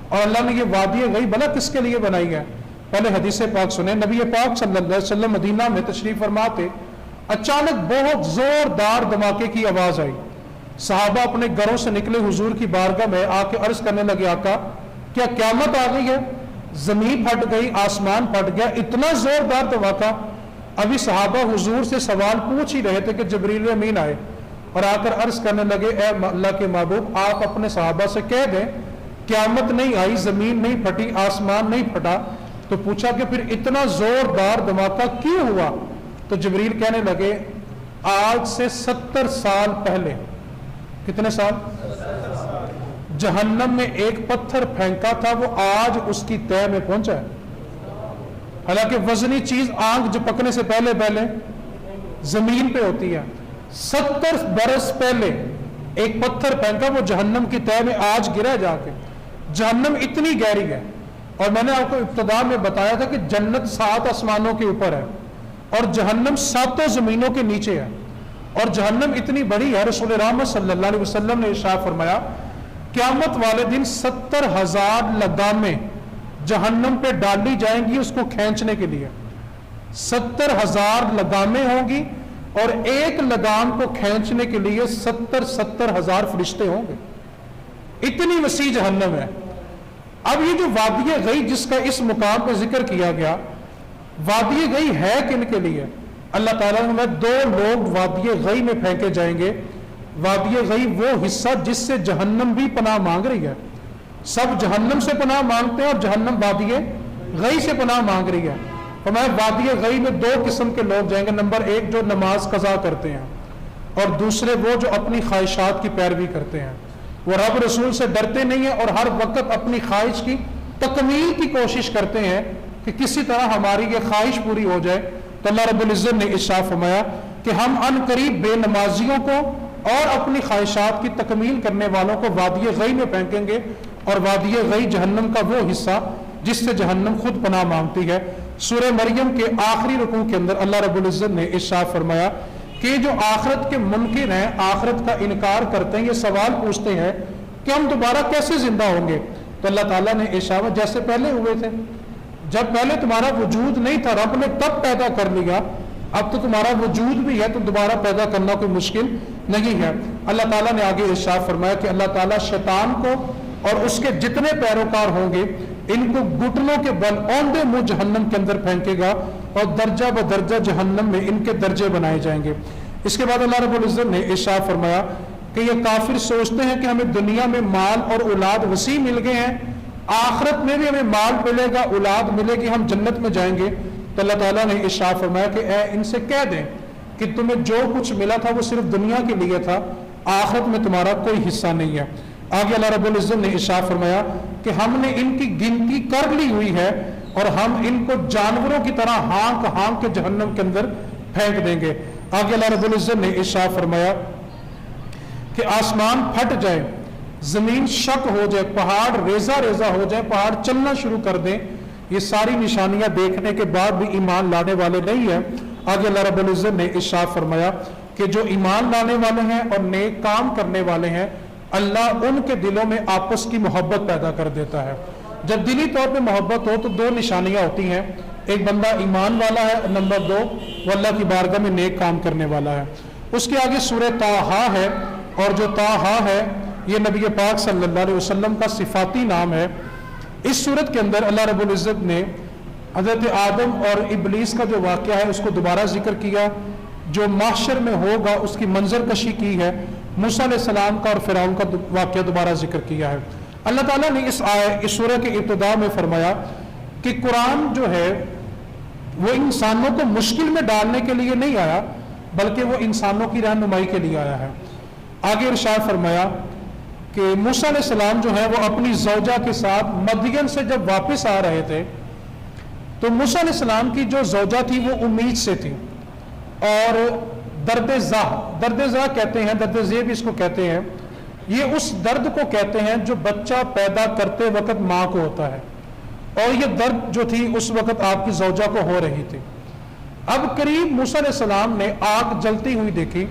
اور اللہ نے یہ وادی غی بھلا کس کے لیے بنائی ہے؟ پہلے حدیث پاک سنیں۔ نبی پاک صلی اللہ علیہ وسلم مدینہ میں تشریف فرما تھے، اچانک بہت زوردار دھماکے کی آواز آئی۔ صحابہ اپنے گھروں سے نکلے حضور کی بارگاہ میں آ کے عرض کرنے لگے، آقا کیا قیامت آ گئی ہے؟ زمین پھٹ گئی، آسمان پھٹ گیا، اتنا زوردار دھماکہ۔ ابھی صحابہ حضور سے سوال پوچھ ہی رہے تھے کہ جبریل امین آئے اور آ کر عرض کرنے لگے، اے اللہ کے محبوب آپ اپنے صحابہ سے کہہ دیں قیامت نہیں آئی، زمین نہیں پھٹی، آسمان نہیں پھٹا۔ تو پوچھا کہ پھر اتنا زوردار دھماکہ کیوں ہوا؟ تو جبریل کہنے لگے آج سے 70 سال پہلے، کتنے سال؟ جہنم میں ایک پتھر پھینکا تھا، وہ آج اس کی تہہ میں پہنچا ہے۔ حالانکہ وزنی چیز آنکھ جھپکنے سے پہلے زمین پہ ہوتی ہے۔ 70 برس پہلے ایک پتھر پھینکا، وہ جہنم کی تہہ میں آج گرا جا کے۔ جہنم اتنی گہری ہے، اور میں نے آپ کو ابتدا میں بتایا تھا کہ جنت 7 آسمانوں کے اوپر ہے اور جہنم 7 زمینوں کے نیچے ہے، اور جہنم اتنی بڑی ہے۔ رسول رحمت صلی اللہ علیہ وسلم نے ارشاد فرمایا قیامت والے دن 70,000 لگامیں جہنم پہ ڈالی جائیں گی اس کو کھینچنے کے لیے۔ 70,000 لگامیں ہوں گی، اور ایک لگام کو کھینچنے کے لیے 70,000 فرشتے ہوں گے۔ اتنی وسیع جہنم ہے۔ اب یہ جو وادی غی جس کا اس مقام پہ ذکر کیا گیا، وادی غی ہے کن کے لیے؟ اللہ تعالیٰ نے 2 لوگ وادی غی میں پھینکے جائیں گے۔ وادی غی وہ حصہ جس سے جہنم بھی پناہ مانگ رہی ہے۔ سب جہنم سے پناہ مانگتے ہیں اور جہنم وادی غی سے پناہ مانگ رہی ہے۔ فرمایا وادی غی میں 2 قسم کے لوگ جائیں گے۔ نمبر 1 جو نماز قضا کرتے ہیں، اور دوسرے وہ جو اپنی خواہشات کی پیروی کرتے ہیں۔ وہ رب رسول سے ڈرتے نہیں ہیں اور ہر وقت اپنی خواہش کی تکمیل کی کوشش کرتے ہیں کہ کسی طرح ہماری یہ خواہش پوری ہو جائے۔ تو اللہ رب العزت نے ارشاد فرمایا کہ ہم ان قریب بے نمازیوں کو اور اپنی خواہشات کی تکمیل کرنے والوں کو وادی غی میں پھینکیں گے، اور وادی غی جہنم کا وہ حصہ جس سے جہنم خود پناہ مانگتی ہے۔ سورہ مریم کے آخری رکوع کے اندر اللہ رب العزت نے ارشاد فرمایا کہ جو آخرت کے منکر ہیں، آخرت کا انکار کرتے ہیں، یہ سوال پوچھتے ہیں کہ ہم دوبارہ کیسے زندہ ہوں گے؟ تو اللہ تعالیٰ نے ارشاد جیسے پہلے ہوئے تھے، جب پہلے تمہارا وجود نہیں تھا رب نے تب پیدا کر لیا، اب تو تمہارا وجود بھی ہے تو دوبارہ پیدا کرنا کوئی مشکل نہیں ہے۔ اللہ تعالیٰ نے آگے ارشاد فرمایا کہ اللہ تعالیٰ شیطان کو اور اس کے جتنے پیروکار ہوں گے ان کو گھٹنوں کے بل اوندے منہ جہنم کے اندر پھینکے گا، اور درجہ بدرجہ جہنم میں ان کے درجے بنائے جائیں گے۔ اس کے بعد اللہ رب العزت نے ارشاد فرمایا کہ یہ کافر سوچتے ہیں کہ ہمیں دنیا میں مال اور اولاد وسیع مل گئے ہیں، آخرت میں بھی ہمیں مال ملے گا، اولاد ملے گی، ہم جنت میں جائیں گے۔ تو اللہ تعالیٰ نے ارشاد فرمایا کہ اے ان سے کہہ دیں کہ تمہیں جو کچھ ملا تھا وہ صرف دنیا کے لیے تھا، آخرت میں تمہارا کوئی حصہ نہیں ہے۔ آگے اللہ رب العزت نے ارشاد فرمایا کہ ہم نے ان کی گنتی کر لی ہوئی ہے، اور ہم ان کو جانوروں کی طرح ہانک ہانک کے جہنم کے اندر پھینک دیں گے۔ آگے اللہ رب العزت نے ارشاد فرمایا کہ آسمان پھٹ جائے، زمین شک ہو جائے، پہاڑ ریزہ ریزہ ہو جائے، پہاڑ چلنا شروع کر دیں، یہ ساری نشانیاں دیکھنے کے بعد بھی ایمان لانے والے نہیں ہیں۔ آگے اللہ رب العزت نے ارشاد فرمایا کہ جو ایمان لانے والے ہیں اور نیک کام کرنے والے ہیں، اللہ ان کے دلوں میں آپس کی محبت پیدا کر دیتا ہے۔ جب دلی طور پہ محبت ہو تو 2 نشانیاں ہوتی ہیں، ایک بندہ ایمان والا ہے، نمبر 2 وہ اللہ کی بارگاہ میں نیک کام کرنے والا ہے۔ اس کے آگے سورہ طٰہٰ ہے، اور جو طٰہٰ ہے یہ نبی پاک صلی اللہ علیہ وسلم کا صفاتی نام ہے۔ اس صورت کے اندر اللہ رب العزت نے حضرت آدم اور ابلیس کا جو واقعہ ہے اس کو دوبارہ ذکر کیا، جو محشر میں ہوگا اس کی منظر کشی کی ہے، موسیٰ علیہ السلام کا اور فرعون کا واقعہ دوبارہ ذکر کیا ہے۔ اللہ تعالیٰ نے اس سورہ کے ابتدا میں فرمایا کہ قرآن جو ہے وہ انسانوں کو مشکل میں ڈالنے کے لیے نہیں آیا بلکہ وہ انسانوں کی رہنمائی کے لیے آیا ہے۔ آگے ارشاد فرمایا کہ موسیٰ علیہ السلام جو ہے وہ اپنی زوجہ کے ساتھ مدین سے جب واپس آ رہے تھے تو موسیٰ علیہ السلام کی جو زوجہ تھی وہ امید سے تھی، اور درد زا کہتے ہیں، درد ذی بھی اس کو کہتے ہیں، یہ اس درد کو کہتے ہیں جو بچہ پیدا کرتے وقت ماں کو ہوتا ہے، اور یہ درد جو تھی اس وقت آپ کی زوجہ کو ہو رہی تھی۔ اب قریب موسیٰ علیہ السلام نے آگ جلتی ہوئی دیکھی،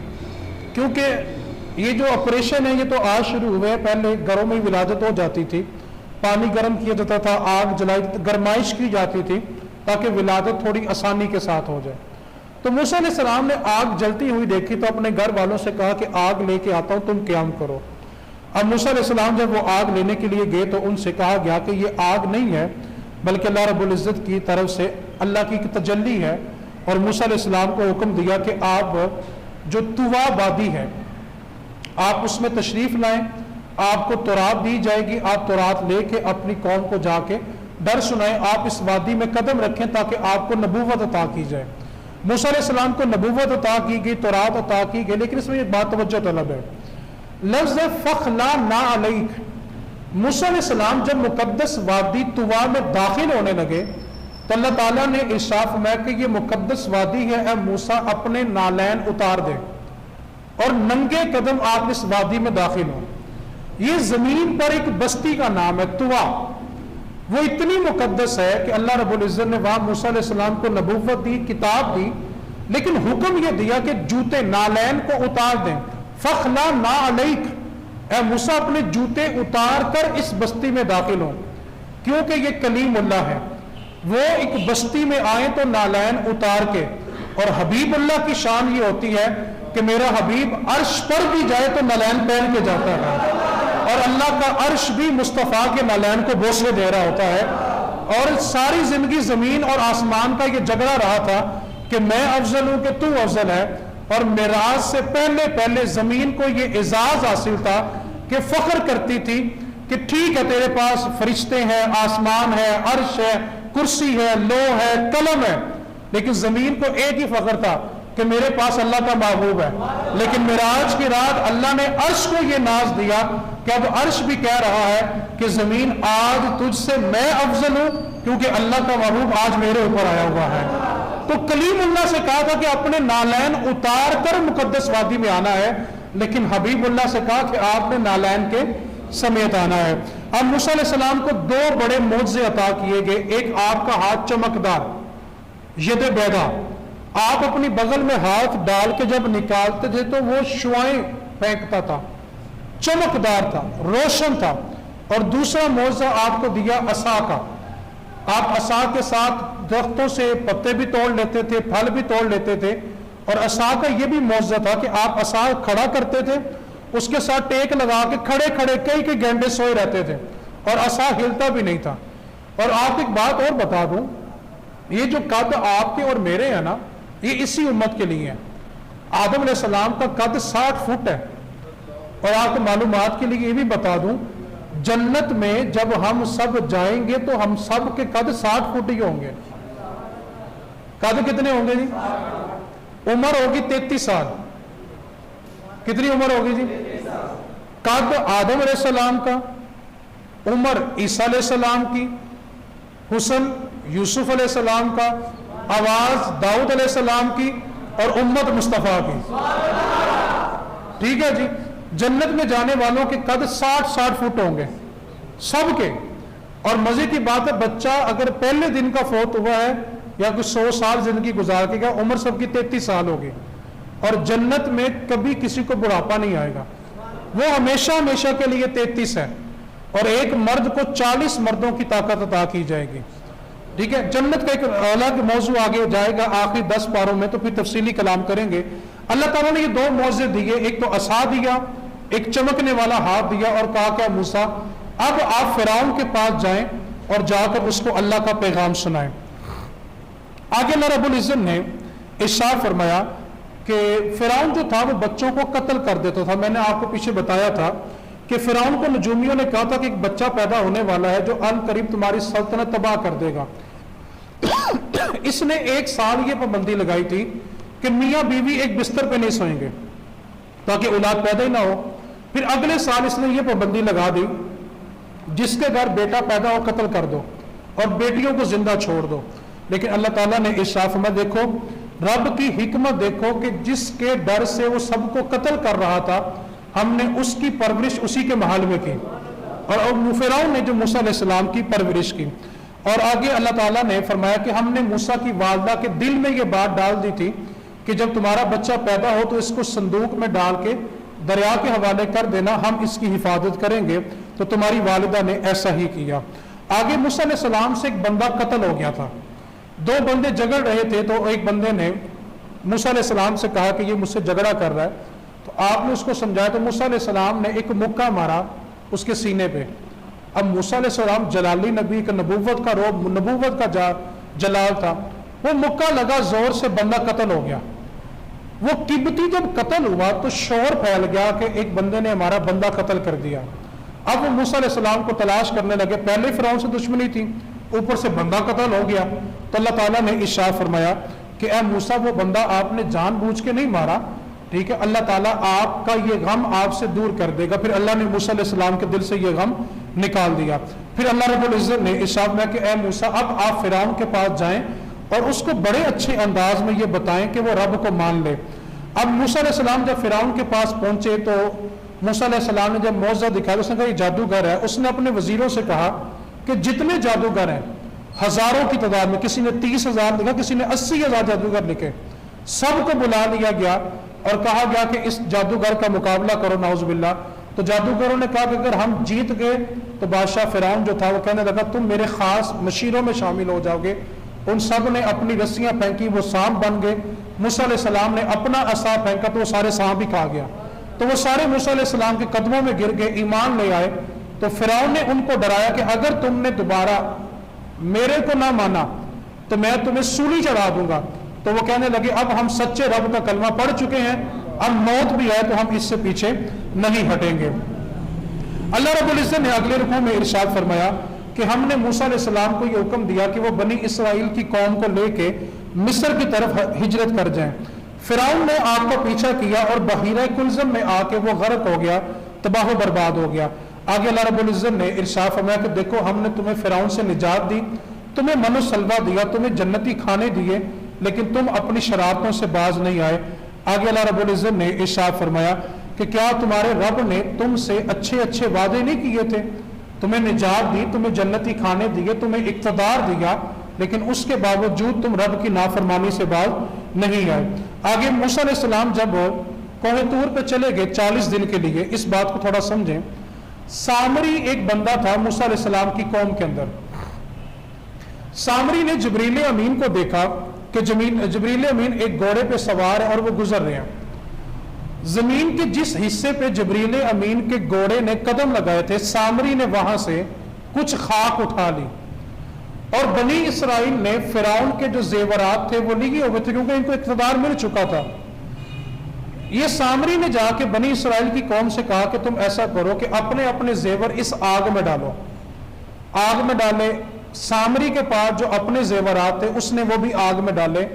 کیونکہ یہ جو آپریشن ہے یہ تو آج شروع ہوئے، پہلے گھروں میں ولادت ہو جاتی تھی، پانی گرم کیا جاتا تھا، آگ جلائی گرمائش کی جاتی تھی تاکہ ولادت تھوڑی آسانی کے ساتھ ہو جائے۔ تو موسیٰ علیہ السلام نے آگ جلتی ہوئی دیکھی تو اپنے گھر والوں سے کہا کہ آگ لے کے آتا ہوں، تم قیام کرو۔ اب موسیٰ علیہ السلام جب وہ آگ لینے کے لیے گئے تو ان سے کہا گیا کہ یہ آگ نہیں ہے بلکہ اللہ رب العزت کی طرف سے اللہ کی تجلی ہے، اور موسیٰ علیہ السلام کو حکم دیا کہ آپ جو طوا وادی ہے آپ اس میں تشریف لائیں، آپ کو تورات دی جائے گی، آپ تورات لے کے اپنی قوم کو جا کے ڈر سنائیں، آپ اس وادی میں قدم رکھیں تاکہ آپ کو نبوت عطا کی جائے۔ موسیٰ علیہ السلام کو نبوت عطا کی گئی، تورات عطا کی گئی، لیکن اس میں یہ بات توجہ طلب ہے، لفظ فخلا نا علیک، موسیٰ علیہ السلام جب مقدس وادی طوا میں داخل ہونے لگے تو اللہ تعالیٰ نے ارشاد فرمایا کہ یہ مقدس وادی ہے، اے موسیٰ اپنے نالین اتار دے اور ننگے قدم آپ اس وادی میں داخل ہوں۔ یہ زمین پر ایک بستی کا نام ہے طوا، وہ اتنی مقدس ہے کہ اللہ رب العزت نے وہاں موسیٰ علیہ السلام کو نبوت دی، کتاب دی، لیکن حکم یہ دیا کہ جوتے نالین کو اتار دیں، فخلا نا علیک، اے موسیٰ اپنے جوتے اتار کر اس بستی میں داخل ہوں، کیونکہ یہ کلیم اللہ ہے، وہ ایک بستی میں آئیں تو نالین اتار کے، اور حبیب اللہ کی شان یہ ہوتی ہے کہ میرا حبیب عرش پر بھی جائے تو نالین پہن کے جاتا ہے، اور اللہ کا عرش بھی مصطفیٰ کے نالین کو بوسے دے رہا ہوتا ہے، اور ساری زندگی زمین اور آسمان کا یہ جھگڑا رہا تھا کہ میں افضل ہوں کہ تو افضل ہے، اور معراج سے پہلے زمین کو یہ اعزاز حاصل تھا کہ فخر کرتی تھی کہ ٹھیک ہے تیرے پاس فرشتے ہیں، آسمان ہے، عرش ہے، کرسی ہے، لوح ہے، قلم ہے، لیکن زمین کو ایک ہی فخر تھا کہ میرے پاس اللہ کا محبوب ہے۔ لیکن معراج کی رات اللہ نے عرش کو یہ ناز دیا کہ اب عرش بھی کہہ رہا ہے کہ زمین آج تجھ سے میں افضل ہوں کیونکہ اللہ کا محبوب آج میرے اوپر آیا ہوا ہے۔ تو کلیم اللہ سے کہا تھا کہ اپنے نالین اتار کر مقدس وادی میں آنا ہے، لیکن حبیب اللہ سے کہا کہ آپ نے نالین کے سمیت آنا ہے۔ اب موسیٰ علیہ السلام کو دو بڑے معجزے عطا کیے گئے، ایک آپ کا ہاتھ چمکدار، ید بیضا، آپ اپنی بغل میں ہاتھ ڈال کے جب نکالتے تھے تو وہ شعائیں پھینکتا تھا، چمکدار تھا، روشن تھا۔ اور دوسرا معجزہ آپ کو دیا عصا کا، آپ عصا کے ساتھ درختوں سے پتے بھی توڑ لیتے تھے، پھل بھی توڑ لیتے تھے، اور عصا کا یہ بھی معجزہ تھا کہ آپ عصا کھڑا کرتے تھے، اس کے ساتھ ٹیک لگا کے کھڑے کئی گھنٹے سوئے رہتے تھے اور عصا ہلتا بھی نہیں تھا۔ اور آپ ایک بات اور بتا دوں، یہ جو قد آپ کے اور میرے ہیں نا، یہ اسی امت کے لیے ہے۔ آدم علیہ السلام کا قد 60 فٹ ہے، اور آپ کو معلومات کے لیے یہ بھی بتا دوں، جنت میں جب ہم سب جائیں گے تو ہم سب کے قد 60 فٹ ہی ہوں گے۔ قد کتنے ہوں گے جی؟ عمر ہوگی 33 سال۔ کتنی عمر ہوگی جی؟ قد آدم علیہ السلام کا، عمر عیسیٰ علیہ السلام کی، حسن یوسف علیہ السلام کا، آواز داؤد علیہ السلام کی، اور امت مصطفیٰ کی۔ ٹھیک ہے جی، جنت میں جانے والوں کے قد 60 فٹ ہوں گے سب کے۔ اور مزے کی بات ہے، بچہ اگر پہلے دن کا فوت ہوا ہے یا کچھ 100 سال زندگی گزار کے گا، عمر سب کی 33 سال ہوگی، اور جنت میں کبھی کسی کو بڑھاپا نہیں آئے گا، وہ ہمیشہ کے لیے 33 ہے، اور ایک مرد کو 40 مردوں کی طاقت عطا کی جائے گی۔ ٹھیک ہے، جنت کا ایک الگ موضوع آگے جائے گا آخری 10 پاروں میں، تو پھر تفصیلی کلام کریں گے۔ اللہ تعالیٰ نے یہ دو معجزے دیے، ایک تو عصا دیا، ایک چمکنے والا ہاتھ دیا، اور کہا کہ موسیٰ اب آپ فرعون کے پاس جائیں اور جا کر اس کو اللہ کا پیغام سنائیں۔ آگے اللہ رب العزت نے ارشاد فرمایا کہ فرعون جو تھا وہ بچوں کو قتل کر دیتا تھا۔ میں نے آپ کو پیچھے بتایا تھا کہ فرعون کو نجومیوں نے کہا تھا کہ ایک بچہ پیدا ہونے والا ہے جو ان قریب تمہاری سلطنت تباہ کر دے گا، اس نے 1 سال یہ پابندی لگائی تھی کہ میاں بیوی ایک بستر پہ نہیں سوئیں گے تاکہ اولاد پیدا ہی نہ ہو. پھر اگلے سال اس نے یہ پابندی لگا دی جس کے گھر بیٹا پیدا ہو قتل کر دو اور بیٹیوں کو زندہ چھوڑ دو. لیکن اللہ تعالیٰ نے ارشاد فرمایا دیکھو رب کی حکمت دیکھو کہ جس کے ڈر سے وہ سب کو قتل کر رہا تھا ہم نے اس کی پرورش اسی کے محل میں کی اور فرعون نے جو موسیٰ علیہ السلام کی پرورش کی. اور آگے اللہ تعالیٰ نے فرمایا کہ ہم نے موسیٰ کی والدہ کے دل میں یہ بات ڈال دی تھی کہ جب تمہارا بچہ پیدا ہو تو اس کو صندوق میں ڈال کے دریا کے حوالے کر دینا, ہم اس کی حفاظت کریں گے. تو تمہاری والدہ نے ایسا ہی کیا. آگے موسیٰ علیہ السلام سے ایک بندہ قتل ہو گیا تھا. 2 بندے جھگڑ رہے تھے تو ایک بندے نے موسیٰ علیہ السلام سے کہا کہ یہ مجھ سے جھگڑا کر رہا ہے. تو آپ نے اس کو سمجھایا تو موسیٰ علیہ السلام نے ایک مکہ مارا اس کے سینے پہ. اب موسیٰ علیہ السلام جلالی نبی کا نبوت کا روب نبوت کا جلال تھا, وہ مکہ لگا زور سے بندہ قتل ہو گیا. وہ قبطی جب قتل ہوا تو شور پھیل گیا کہ ایک بندے نے ہمارا بندہ قتل کر دیا. اب وہ موسیٰ علیہ السلام کو تلاش کرنے لگے, پہلے فرعون سے دشمنی تھی اوپر سے بندہ قتل ہو گیا. تو اللہ تعالیٰ نے ارشاد فرمایا کہ اے موسیٰ وہ بندہ آپ نے جان بوجھ کے نہیں مارا, ٹھیک ہے, اللہ تعالیٰ آپ کا یہ غم آپ سے دور کر دے گا. پھر اللہ نے موسیٰ علیہ السلام کے دل سے یہ غم نکال دیا. پھر اللہ رب العزت نے ارشاد میں کہ اے موسیٰ اب آپ فرعون کے پاس جائیں اور اس کو بڑے اچھے انداز میں یہ بتائیں کہ وہ رب کو مان لے. اب موسیٰ علیہ السلام جب فرعون کے پاس پہنچے تو موسیٰ علیہ السلام نے جب معجزہ دکھایا اس نے کہا یہ جادوگر ہے. اس نے اپنے وزیروں سے کہا کہ جتنے جادوگر ہیں ہزاروں کی تعداد میں, کسی نے 30,000 لکھا, کسی نے 80,000 جادوگر لکھے, سب کو بلا لیا گیا اور کہا گیا کہ اس جادوگر کا مقابلہ کرو نعوذ باللہ. تو جادوگروں نے کہا کہ اگر ہم جیت گئے تو بادشاہ فرعون جو تھا وہ کہنے لگا تم میرے خاص مشیروں میں شامل ہو جاؤ گے. ان سب نے اپنی رسیاں پھینکی, وہ سانپ بن گئے. موسیٰ علیہ السلام نے اپنا عصا پھینکا تو وہ سارے سانپ ہی کھا گیا. تو وہ سارے موسیٰ علیہ السلام کے قدموں میں گر گئے, ایمان لے آئے. تو فرعون نے ان کو ڈرایا کہ اگر تم نے دوبارہ میرے کو نہ مانا تو میں تمہیں سولی چڑھا دوں گا. تو وہ کہنے لگے اب ہم سچے رب کا کلمہ پڑھ چکے ہیں, اب موت بھی ہے تو ہم اس سے پیچھے نہیں ہٹیں گے. اللہ رب العزت نے اگلے رکوع میں ارشاد فرمایا کہ ہم نے موسیٰ علیہ السلام کو یہ حکم دیا کہ وہ بنی اسرائیل کی قوم کو لے کے مصر کی طرف ہجرت کر جائیں. فرعون نے آپ کا پیچھا کیا اور بحیرہ کلزم میں آ کے وہ غرق ہو گیا, تباہ و برباد ہو گیا. آگے اللہ رب العزت نے ارشاد فرمایا کہ دیکھو ہم نے تمہیں فرعون سے نجات دی, تمہیں من و سلوہ دیا, تمہیں جنتی کھانے دیے, لیکن تم اپنی شرارتوں سے باز نہیں آئے. آگے اللہ رب العزت نے ارشاد فرمایا کہ کیا تمہارے رب نے تم سے اچھے اچھے وعدے نہیں کیے تھے, تمہیں نجات دی, تمہیں جنتی کھانے دیے, تمہیں اقتدار دیا, لیکن اس کے باوجود تم رب کی نافرمانی سے باز نہیں آئے. آگے موسیٰ علیہ السلام جب کوہ طور پہ چلے گئے 40 دن کے لیے, اس بات کو تھوڑا سمجھیں. سامری ایک بندہ تھا موسیٰ علیہ السلام کی قوم کے اندر. سامری نے جبریل امین کو دیکھا کہ جبریل امین ایک گھوڑے پہ سوار ہے اور وہ گزر رہے ہیں. زمین کے جس حصے پہ جبریل امین کے گھوڑے نے قدم لگائے تھے سامری نے وہاں سے کچھ خاک اٹھا لی, اور بنی اسرائیل نے فرعون کے جو زیورات تھے وہ لیے ہوئے تھے کیونکہ ان کو اقتدار مل چکا تھا. یہ سامری نے جا کے بنی اسرائیل کی قوم سے کہا کہ تم ایسا کرو کہ اپنے اپنے زیور اس آگ میں ڈالو. آگ میں ڈالے. سامری کے پاس جو اپنے زیورات تھے اس نے وہ بھی آگ میں ڈالے,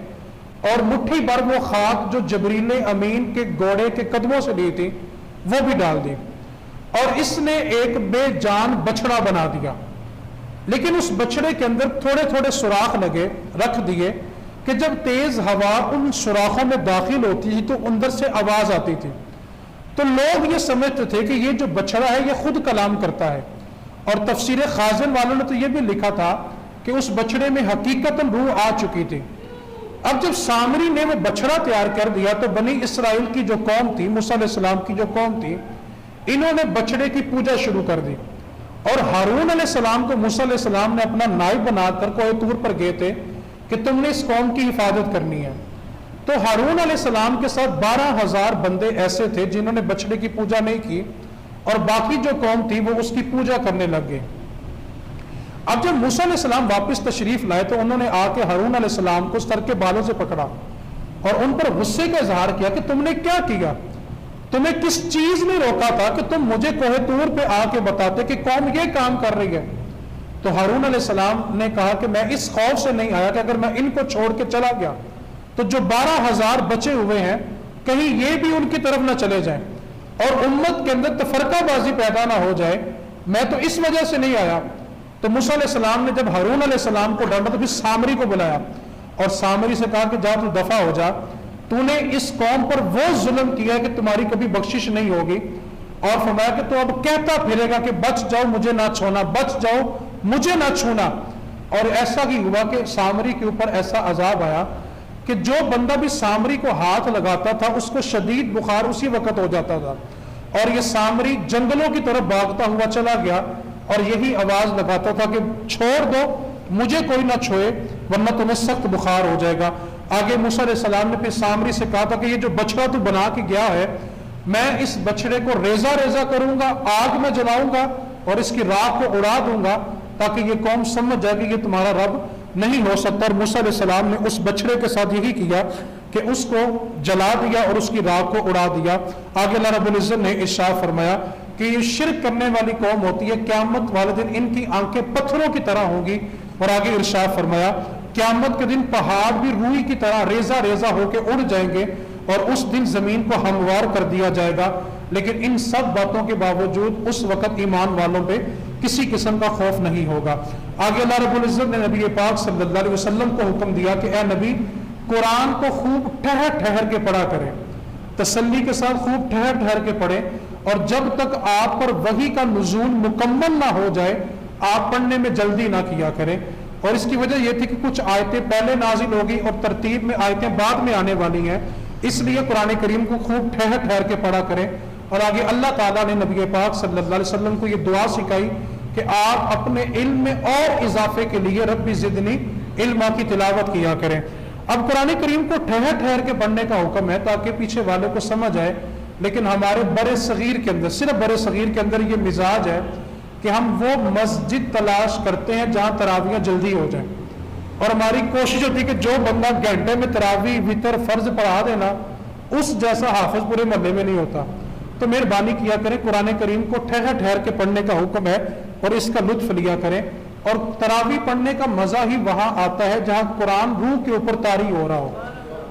اور مٹھی بھر وہ خاک جو جبریل امین کے گھوڑے کے قدموں سے لی تھی وہ بھی ڈال دی, اور اس نے ایک بے جان بچڑا بنا دیا. لیکن اس بچڑے کے اندر تھوڑے تھوڑے سوراخ لگے رکھ دیے کہ جب تیز ہوا ان سوراخوں میں داخل ہوتی تھی تو اندر سے آواز آتی تھی. تو لوگ یہ سمجھتے تھے کہ یہ جو بچڑا ہے یہ خود کلام کرتا ہے, اور تفسیر خازن والوں نے تو یہ بھی لکھا تھا کہ اس بچڑے میں حقیقتاً روح آ چکی تھی. اب جب سامری نے وہ بچڑا تیار کر دیا تو بنی اسرائیل کی جو قوم تھی, موسیٰ علیہ السلام کی جو قوم تھی, انہوں نے بچڑے کی پوجا شروع کر دی. اور ہارون علیہ السلام کو موسیٰ علیہ السلام نے اپنا نائب بنا کر کوہ طور پر گئے تھے کہ تم نے اس قوم کی حفاظت کرنی ہے. تو ہارون علیہ السلام کے ساتھ 12,000 بندے ایسے تھے جنہوں نے بچڑے کی پوجا نہیں کی, اور باقی جو قوم تھی وہ اس کی پوجا کرنے لگ گئے. اب جب موسیٰ علیہ السلام واپس تشریف لائے تو انہوں نے آ کے ہارون علیہ السلام کو سر کے بالوں سے پکڑا اور ان پر غصے کا اظہار کیا کہ تم نے کیا کیا, تمہیں کس چیز نے روکا تھا کہ تم مجھے کوہ طور پہ آ کے بتاتے کہ قوم یہ کام کر رہی ہے. تو ہارون علیہ السلام نے کہا کہ میں اس خوف سے نہیں آیا کہ اگر میں ان کو چھوڑ کے چلا گیا تو جو 12,000 بچے ہوئے ہیں کہیں یہ بھی ان کی طرف نہ چلے جائیں اور امت کے اندر تفرقہ بازی پیدا نہ ہو جائے، میں تو اس وجہ سے نہیں آیا۔ تو موسیٰ علیہ السلام نے جب ہارون علیہ السلام کو ڈانٹا تو پھر سامری کو بلایا اور سامری سے کہا کہ جا تو دفع ہو جا، تو نے اس قوم پر وہ ظلم کیا کہ تمہاری کبھی بخشش نہیں ہوگی، اور فرمایا کہ تو اب کہتا پھرے گا کہ بچ جاؤ مجھے نہ چھونا، بچ جاؤ مجھے نہ چھونا۔ اور ایسا ہی ہوا کہ سامری کے اوپر ایسا عذاب آیا کہ جو بندہ بھی سامری کو ہاتھ لگاتا تھا اس کو شدید بخار اسی وقت ہو جاتا تھا، اور یہ سامری جنگلوں کی طرف بھاگتا ہوا چلا گیا اور یہی آواز لگاتا تھا کہ چھوڑ دو مجھے کوئی نہ چھوئے ورنہ تمہیں سخت بخار ہو جائے گا۔ آگے موسیٰ علیہ السلام نے پھر سامری سے کہا تھا کہ یہ جو بچڑا تو بنا کے گیا ہے میں اس بچڑے کو ریزہ ریزہ کروں گا، آگ میں جلاؤں گا اور اس کی راکھ کو اڑا دوں گا تاکہ یہ قوم سمجھ جائے کہ یہ تمہارا رب نہیں ہو سکتا۔ اور موسیٰ علیہ السلام نے اس بچڑے کے ساتھ یہی کیا کہ اس کو جلا دیا اور اس کی راکھ کو اڑا دیا۔ آگے اللہ رب العزت نے ارشاد فرمایا کہ یہ شرک کرنے والی قوم ہوتی ہے، قیامت والے دن ان کی آنکھیں پتھروں کی طرح ہوں گی، اور آگے ارشاد فرمایا قیامت کے دن پہاڑ بھی روئی کی طرح ریزہ ریزہ ہو کے اڑ جائیں گے اور اس دن زمین کو ہموار کر دیا جائے گا، لیکن ان سب باتوں کے باوجود اس وقت ایمان والوں پہ کسی قسم کا خوف نہیں ہوگا۔ آگے اللہ رب العزت نے نبی پاک صلی اللہ علیہ وسلم کو حکم دیا کہ اے نبی قرآن کو خوب ٹھہر ٹھہر کے پڑھا کریں، تسلی کے ساتھ خوب ٹھہر ٹھہر کے پڑھیں، اور جب تک آپ پر وحی کا نزول مکمل نہ ہو جائے آپ پڑھنے میں جلدی نہ کیا کریں۔ اور اس کی وجہ یہ تھی کہ کچھ آیتیں پہلے نازل ہوگی اور ترتیب میں آیتیں بعد میں آنے والی ہیں، اس لیے قرآن کریم کو خوب ٹھہر ٹھہر کے پڑھا کریں۔ اور آگے اللہ تعالیٰ نے نبی پاک صلی اللہ علیہ وسلم کو یہ دعا سکھائی کہ آپ اپنے علم میں اور اضافے کے لیے رب زدنی علما کی تلاوت کیا کریں۔ اب قرآن کریم کو ٹھہر ٹھہر کے پڑھنے کا حکم ہے تاکہ پیچھے والے کو سمجھ آئے، لیکن ہمارے بر صغیر کے اندر، صرف بر صغیر کے اندر یہ مزاج ہے کہ ہم وہ مسجد تلاش کرتے ہیں جہاں تراویح جلدی ہو جائیں، اور ہماری کوشش ہوتی ہے کہ جو بندہ گھنٹے میں تراویح وتر فرض پڑھا دینا اس جیسا حافظ پورے محلے میں نہیں ہوتا۔ تو مہربانی کیا کریں، قرآن کریم کو ٹھہر ٹھہر کے پڑھنے کا حکم ہے اور اس کا لطف لیا کریں، اور تراویح پڑھنے کا مزہ ہی وہاں آتا ہے جہاں قرآن روح کے اوپر طاری ہو رہا ہو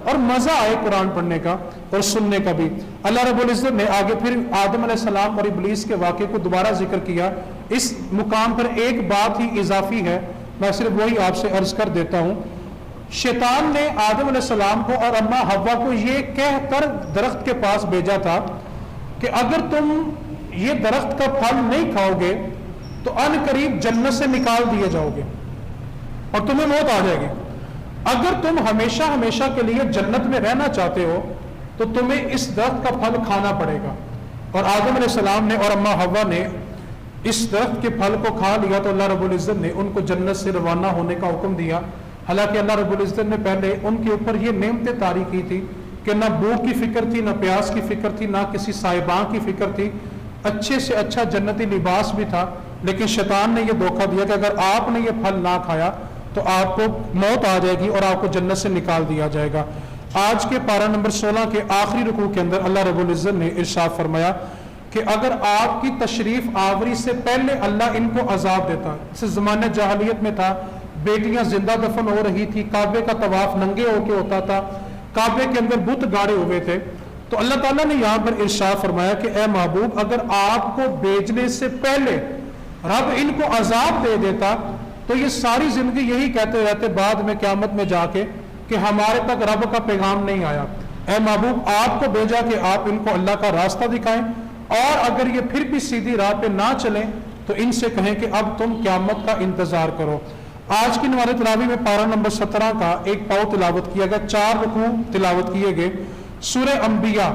اور مزہ آئے قرآن پڑھنے کا اور سننے کا بھی۔ اللہ رب العزت نے آگے پھر آدم علیہ السلام اور ابلیس کے واقعے کو دوبارہ ذکر کیا۔ اس مقام پر ایک بات ہی اضافی ہے، میں صرف وہی آپ سے عرض کر دیتا ہوں۔ شیطان نے آدم علیہ السلام کو اور اماں حوا کو یہ کہہ کر درخت کے پاس بھیجا تھا کہ اگر تم یہ درخت کا پھل نہیں کھاؤ گے تو ان قریب جنت سے نکال دیے جاؤ گے اور تمہیں موت آ جائے گی، اگر تم ہمیشہ ہمیشہ کے لیے جنت میں رہنا چاہتے ہو تو تمہیں اس درخت کا پھل کھانا پڑے گا۔ اور آدم علیہ السلام نے اور اماں حوا نے اس درخت کے پھل کو کھا لیا تو اللہ رب العزت نے ان کو جنت سے روانہ ہونے کا حکم دیا، حالانکہ اللہ رب العزت نے پہلے ان کے اوپر یہ نعمتیں طاری کی تھی کہ نہ بھوک کی فکر تھی، نہ پیاس کی فکر تھی، نہ کسی سائباں کی فکر تھی، اچھے سے اچھا جنتی لباس بھی تھا، لیکن شیطان نے یہ دھوکہ دیا کہ اگر آپ نے یہ پھل نہ کھایا تو آپ کو موت آ جائے گی اور آپ کو جنت سے نکال دیا جائے گا۔ آج کے پارہ نمبر 16 کے آخری رکوع کے اندر اللہ رب العزت نے ارشاد فرمایا کہ اگر آپ کی تشریف آوری سے پہلے اللہ ان کو عذاب دیتا، اس زمانے جاہلیت میں تھا، بیٹیاں زندہ دفن ہو رہی تھی، کعبے کا طواف ننگے ہو کے ہوتا تھا، کعبے کے اندر بت گاڑے ہوئے تھے، تو اللہ تعالیٰ نے یہاں پر ارشاد فرمایا کہ اے محبوب اگر آپ کو بھیجنے سے پہلے رب ان کو عذاب دے دیتا تو یہ ساری زندگی یہی کہتے رہتے بعد میں قیامت میں جا کے کہ ہمارے تک رب کا پیغام نہیں آیا۔ اے محبوب آپ کو بھیجا کہ آپ ان کو اللہ کا راستہ دکھائیں، اور اگر یہ پھر بھی سیدھی راہ پہ نہ چلیں تو ان سے کہیں کہ اب تم قیامت کا انتظار کرو۔ آج کی نماز تراویح میں پارہ نمبر 17 کا ایک پاؤ تلاوت کیا گیا، 4 رکوع تلاوت کیے گئے۔ سورہ انبیاء،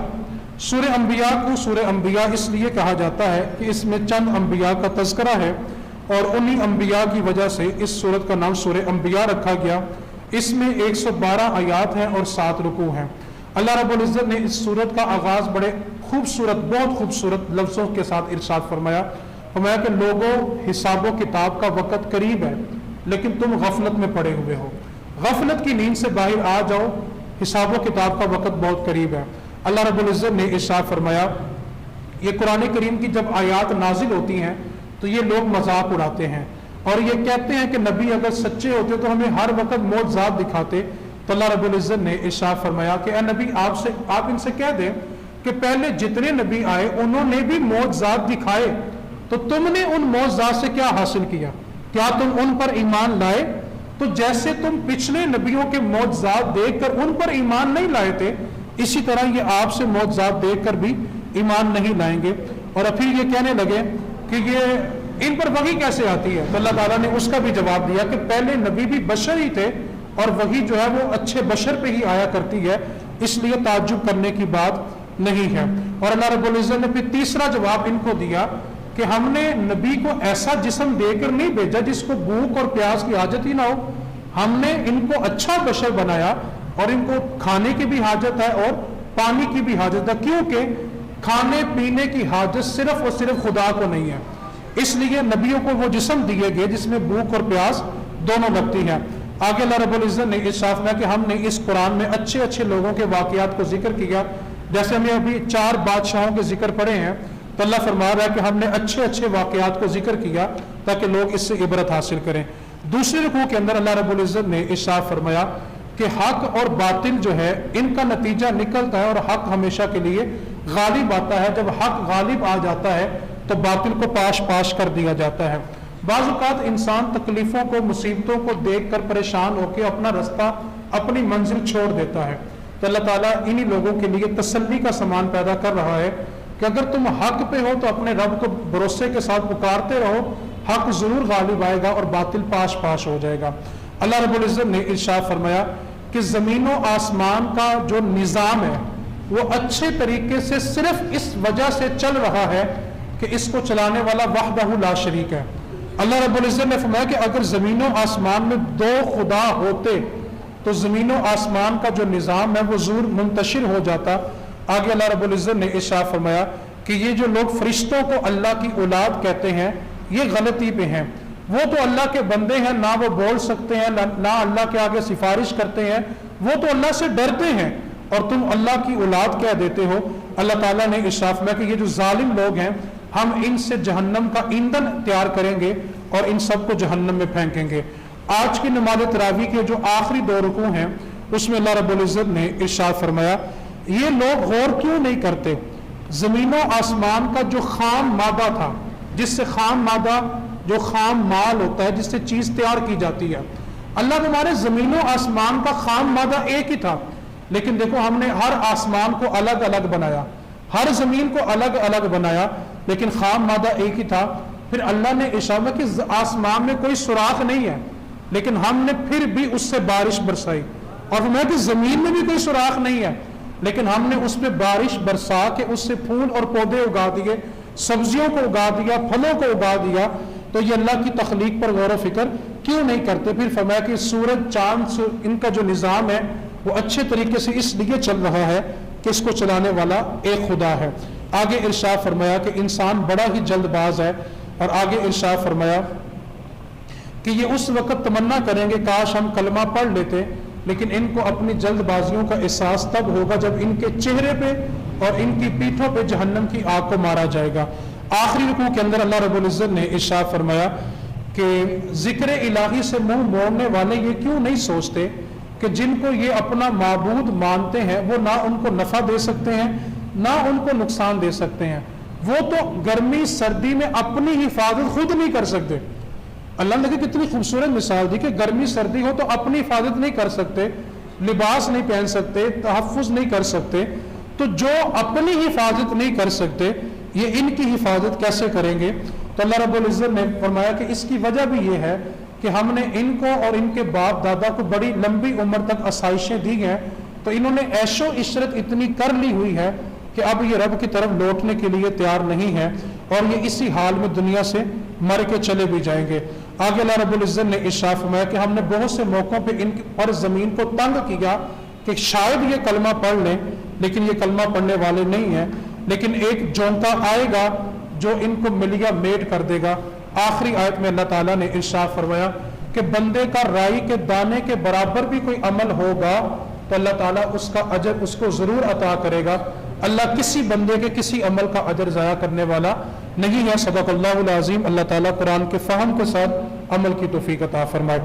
سورہ انبیاء کو سورہ انبیاء اس لیے کہا جاتا ہے کہ اس میں چند انبیاء کا تذکرہ ہے، اور انہی انبیاء کی وجہ سے اس سورت کا نام سورہ انبیاء رکھا گیا۔ اس میں 112 آیات ہیں اور 7 رکوع ہیں۔ اللہ رب العزت نے اس سورت کا آغاز بڑے خوبصورت، بہت خوبصورت لفظوں کے ساتھ ارشاد فرمایا کہ لوگوں حساب و کتاب کا وقت قریب ہے لیکن تم غفلت میں پڑے ہوئے ہو، غفلت کی نیند سے باہر آ جاؤ، حساب و کتاب کا وقت بہت قریب ہے۔ اللہ رب العزت نے ارشاد فرمایا، یہ قرآن کریم کی جب آیات نازل ہوتی ہیں تو یہ لوگ مذاق اڑاتے ہیں، اور یہ کہتے ہیں کہ نبی اگر سچے ہوتے تو ہمیں ہر وقت معجزات دکھاتے. تو اللہ رب العزت نے ارشاد فرمایا کہ اے نبی آپ ان سے کہہ دیں کہ پہلے جتنے نبی آئے انہوں نے بھی معجزات دکھائے، تو تم نے ان معجزات سے کیا حاصل کیا؟ کیا تم ان پر ایمان لائے؟ تو جیسے تم پچھلے نبیوں کے معجزات دیکھ کر ان پر ایمان نہیں لائے تھے، اسی طرح یہ آپ سے معجزات دیکھ کر بھی ایمان نہیں لائیں گے. اور پھر یہ کہنے لگے کہ یہ ان پر وحی کیسے آتی ہے؟ تو اللہ تعالیٰ نے اس کا بھی جواب دیا کہ پہلے نبی بھی بشر ہی تھے اور وحی جو ہے وہ اچھے بشر پہ ہی آیا کرتی ہے، اس لیے تعجب کرنے کی بات نہیں ہے. اور اللہ رب العزت نے پھر تیسرا جواب ان کو دیا کہ ہم نے نبی کو ایسا جسم دے کر نہیں بھیجا جس کو بھوک اور پیاس کی حاجت ہی نہ ہو. ہم نے ان کو اچھا بشر بنایا اور ان کو کھانے کی بھی حاجت ہے اور پانی کی بھی حاجت ہے، کیونکہ کھانے پینے کی حاجت صرف اور صرف خدا کو نہیں ہے، اس لیے نبیوں کو وہ جسم دیے گئے جس میں بھوک اور پیاس دونوں لگتی ہیں. آگے اللہ رب العزت نے ارشاد فرمایا کہ ہم نے اس قرآن میں اچھے اچھے لوگوں کے واقعات کو ذکر کیا. جیسے ہمیں ابھی 4 بادشاہوں کے ذکر پڑے ہیں، تو اللہ فرما رہا ہے کہ ہم نے اچھے اچھے واقعات کو ذکر کیا تاکہ لوگ اس سے عبرت حاصل کریں. دوسری رکوع کے اندر اللہ رب العزت نے ارشاد فرمایا کہ حق اور باطل جو ہے ان کا نتیجہ نکلتا ہے اور حق ہمیشہ کے لیے غالب آتا ہے. جب حق غالب آ جاتا ہے تو باطل کو پاش پاش کر دیا جاتا ہے. بعض اوقات انسان تکلیفوں کو مصیبتوں کو دیکھ کر پریشان ہو کے اپنا رستہ اپنی منزل چھوڑ دیتا ہے، تو اللہ تعالیٰ انہی لوگوں کے لیے تسلی کا سامان پیدا کر رہا ہے کہ اگر تم حق پہ ہو تو اپنے رب کو بھروسے کے ساتھ پکارتے رہو، حق ضرور غالب آئے گا اور باطل پاش پاش ہو جائے گا. اللہ رب العزت نے ارشاد فرمایا کہ زمین و آسمان کا جو نظام ہے وہ اچھے طریقے سے صرف اس وجہ سے چل رہا ہے کہ اس کو چلانے والا وحدہ لا شریک ہے. اللہ رب العزت نے فرمایا کہ اگر زمین و آسمان میں 2 خدا ہوتے تو زمین و آسمان کا جو نظام ہے وہ ضرور منتشر ہو جاتا. آگے اللہ رب العزت نے ارشاد فرمایا کہ یہ جو لوگ فرشتوں کو اللہ کی اولاد کہتے ہیں یہ غلطی پہ ہیں. وہ تو اللہ کے بندے ہیں، نہ وہ بول سکتے ہیں نہ اللہ کے آگے سفارش کرتے ہیں، وہ تو اللہ سے ڈرتے ہیں اور تم اللہ کی اولاد کہہ دیتے ہو. اللہ تعالیٰ نے ارشاد فرمایا کہ یہ جو ظالم لوگ ہیں ہم ان سے جہنم کا ایندھن تیار کریں گے اور ان سب کو جہنم میں پھینکیں گے. آج کی نماز تراویح کے جو آخری 2 رکوع ہیں اس میں اللہ رب العزت نے ارشاد فرمایا یہ لوگ غور کیوں نہیں کرتے زمین و آسمان کا جو خام مادہ تھا، جس سے خام مادہ جو خام مال ہوتا ہے جس سے چیز تیار کی جاتی ہے، اللہ تمہارے زمین و آسمان کا خام مادہ ایک ہی تھا، لیکن دیکھو ہم نے ہر آسمان کو الگ الگ بنایا، ہر زمین کو الگ الگ بنایا، لیکن خام مادہ ایک ہی تھا. پھر اللہ نے ارشاد کہ آسمان میں کوئی سوراخ نہیں ہے لیکن ہم نے پھر بھی اس سے بارش برسائی، اور فرمایا کہ زمین میں بھی کوئی سوراخ نہیں ہے لیکن ہم نے اس پہ بارش برسا کے اس سے پھول اور پودے اگا دیے، سبزیوں کو اگا دیا، پھلوں کو اگا دیا. تو یہ اللہ کی تخلیق پر غور و فکر کیوں نہیں کرتے؟ پھر فرمایا کہ سورج چاند ان کا جو نظام ہے وہ اچھے طریقے سے اس لیے چل رہا ہے کہ اس کو چلانے والا ایک خدا ہے. آگے ارشاد فرمایا کہ انسان بڑا ہی جلد باز ہے، اور آگے ارشاد فرمایا کہ یہ اس وقت تمنا کریں گے کاش ہم کلمہ پڑھ لیتے، لیکن ان کو اپنی جلد بازیوں کا احساس تب ہوگا جب ان کے چہرے پہ اور ان کی پیٹھوں پہ جہنم کی آگ کو مارا جائے گا. آخری رکوع کے اندر اللہ رب العزت نے ارشاد فرمایا کہ ذکر الہی سے منہ موڑنے والے یہ کیوں نہیں سوچتے کہ جن کو یہ اپنا معبود مانتے ہیں وہ نہ ان کو نفع دے سکتے ہیں نہ ان کو نقصان دے سکتے ہیں، وہ تو گرمی سردی میں اپنی حفاظت خود نہیں کر سکتے. اللہ نے دیکھیں کتنی خوبصورت مثال دی کہ گرمی سردی ہو تو اپنی حفاظت نہیں کر سکتے، لباس نہیں پہن سکتے، تحفظ نہیں کر سکتے، تو جو اپنی حفاظت نہیں کر سکتے یہ ان کی حفاظت کیسے کریں گے؟ تو اللہ رب العزت نے فرمایا کہ اس کی وجہ بھی یہ ہے کہ ہم نے ان کو اور ان کے باپ دادا کو بڑی لمبی عمر تک آسائشیں دی ہیں، تو انہوں نے عیش و عشرت اتنی کر لی ہوئی ہے کہ اب یہ رب کی طرف لوٹنے کے لیے تیار نہیں ہے اور یہ اسی حال میں دنیا سے مر کے چلے بھی جائیں گے. آگے اللہ رب العزت نے ارشاد فرمایا کہ ہم نے بہت سے موقعوں پہ ان پر زمین کو تنگ کیا کہ شاید یہ کلمہ پڑھ لیں، لیکن یہ کلمہ پڑھنے والے نہیں ہیں، لیکن ایک جونتا آئے گا جو ان کو ملیا میٹ کر دے گا. آخری آیت میں اللہ تعالیٰ نے ارشاد فرمایا کہ بندے کا رائی کے دانے کے برابر بھی کوئی عمل ہوگا تو اللہ تعالیٰ اس کا اجر اس کو ضرور عطا کرے گا. اللہ کسی بندے کے کسی عمل کا اجر ضائع کرنے والا نہیں ہے. صدق اللہ العظیم. اللہ تعالیٰ قرآن کے فہم کے ساتھ عمل کی توفیق عطا فرمائے.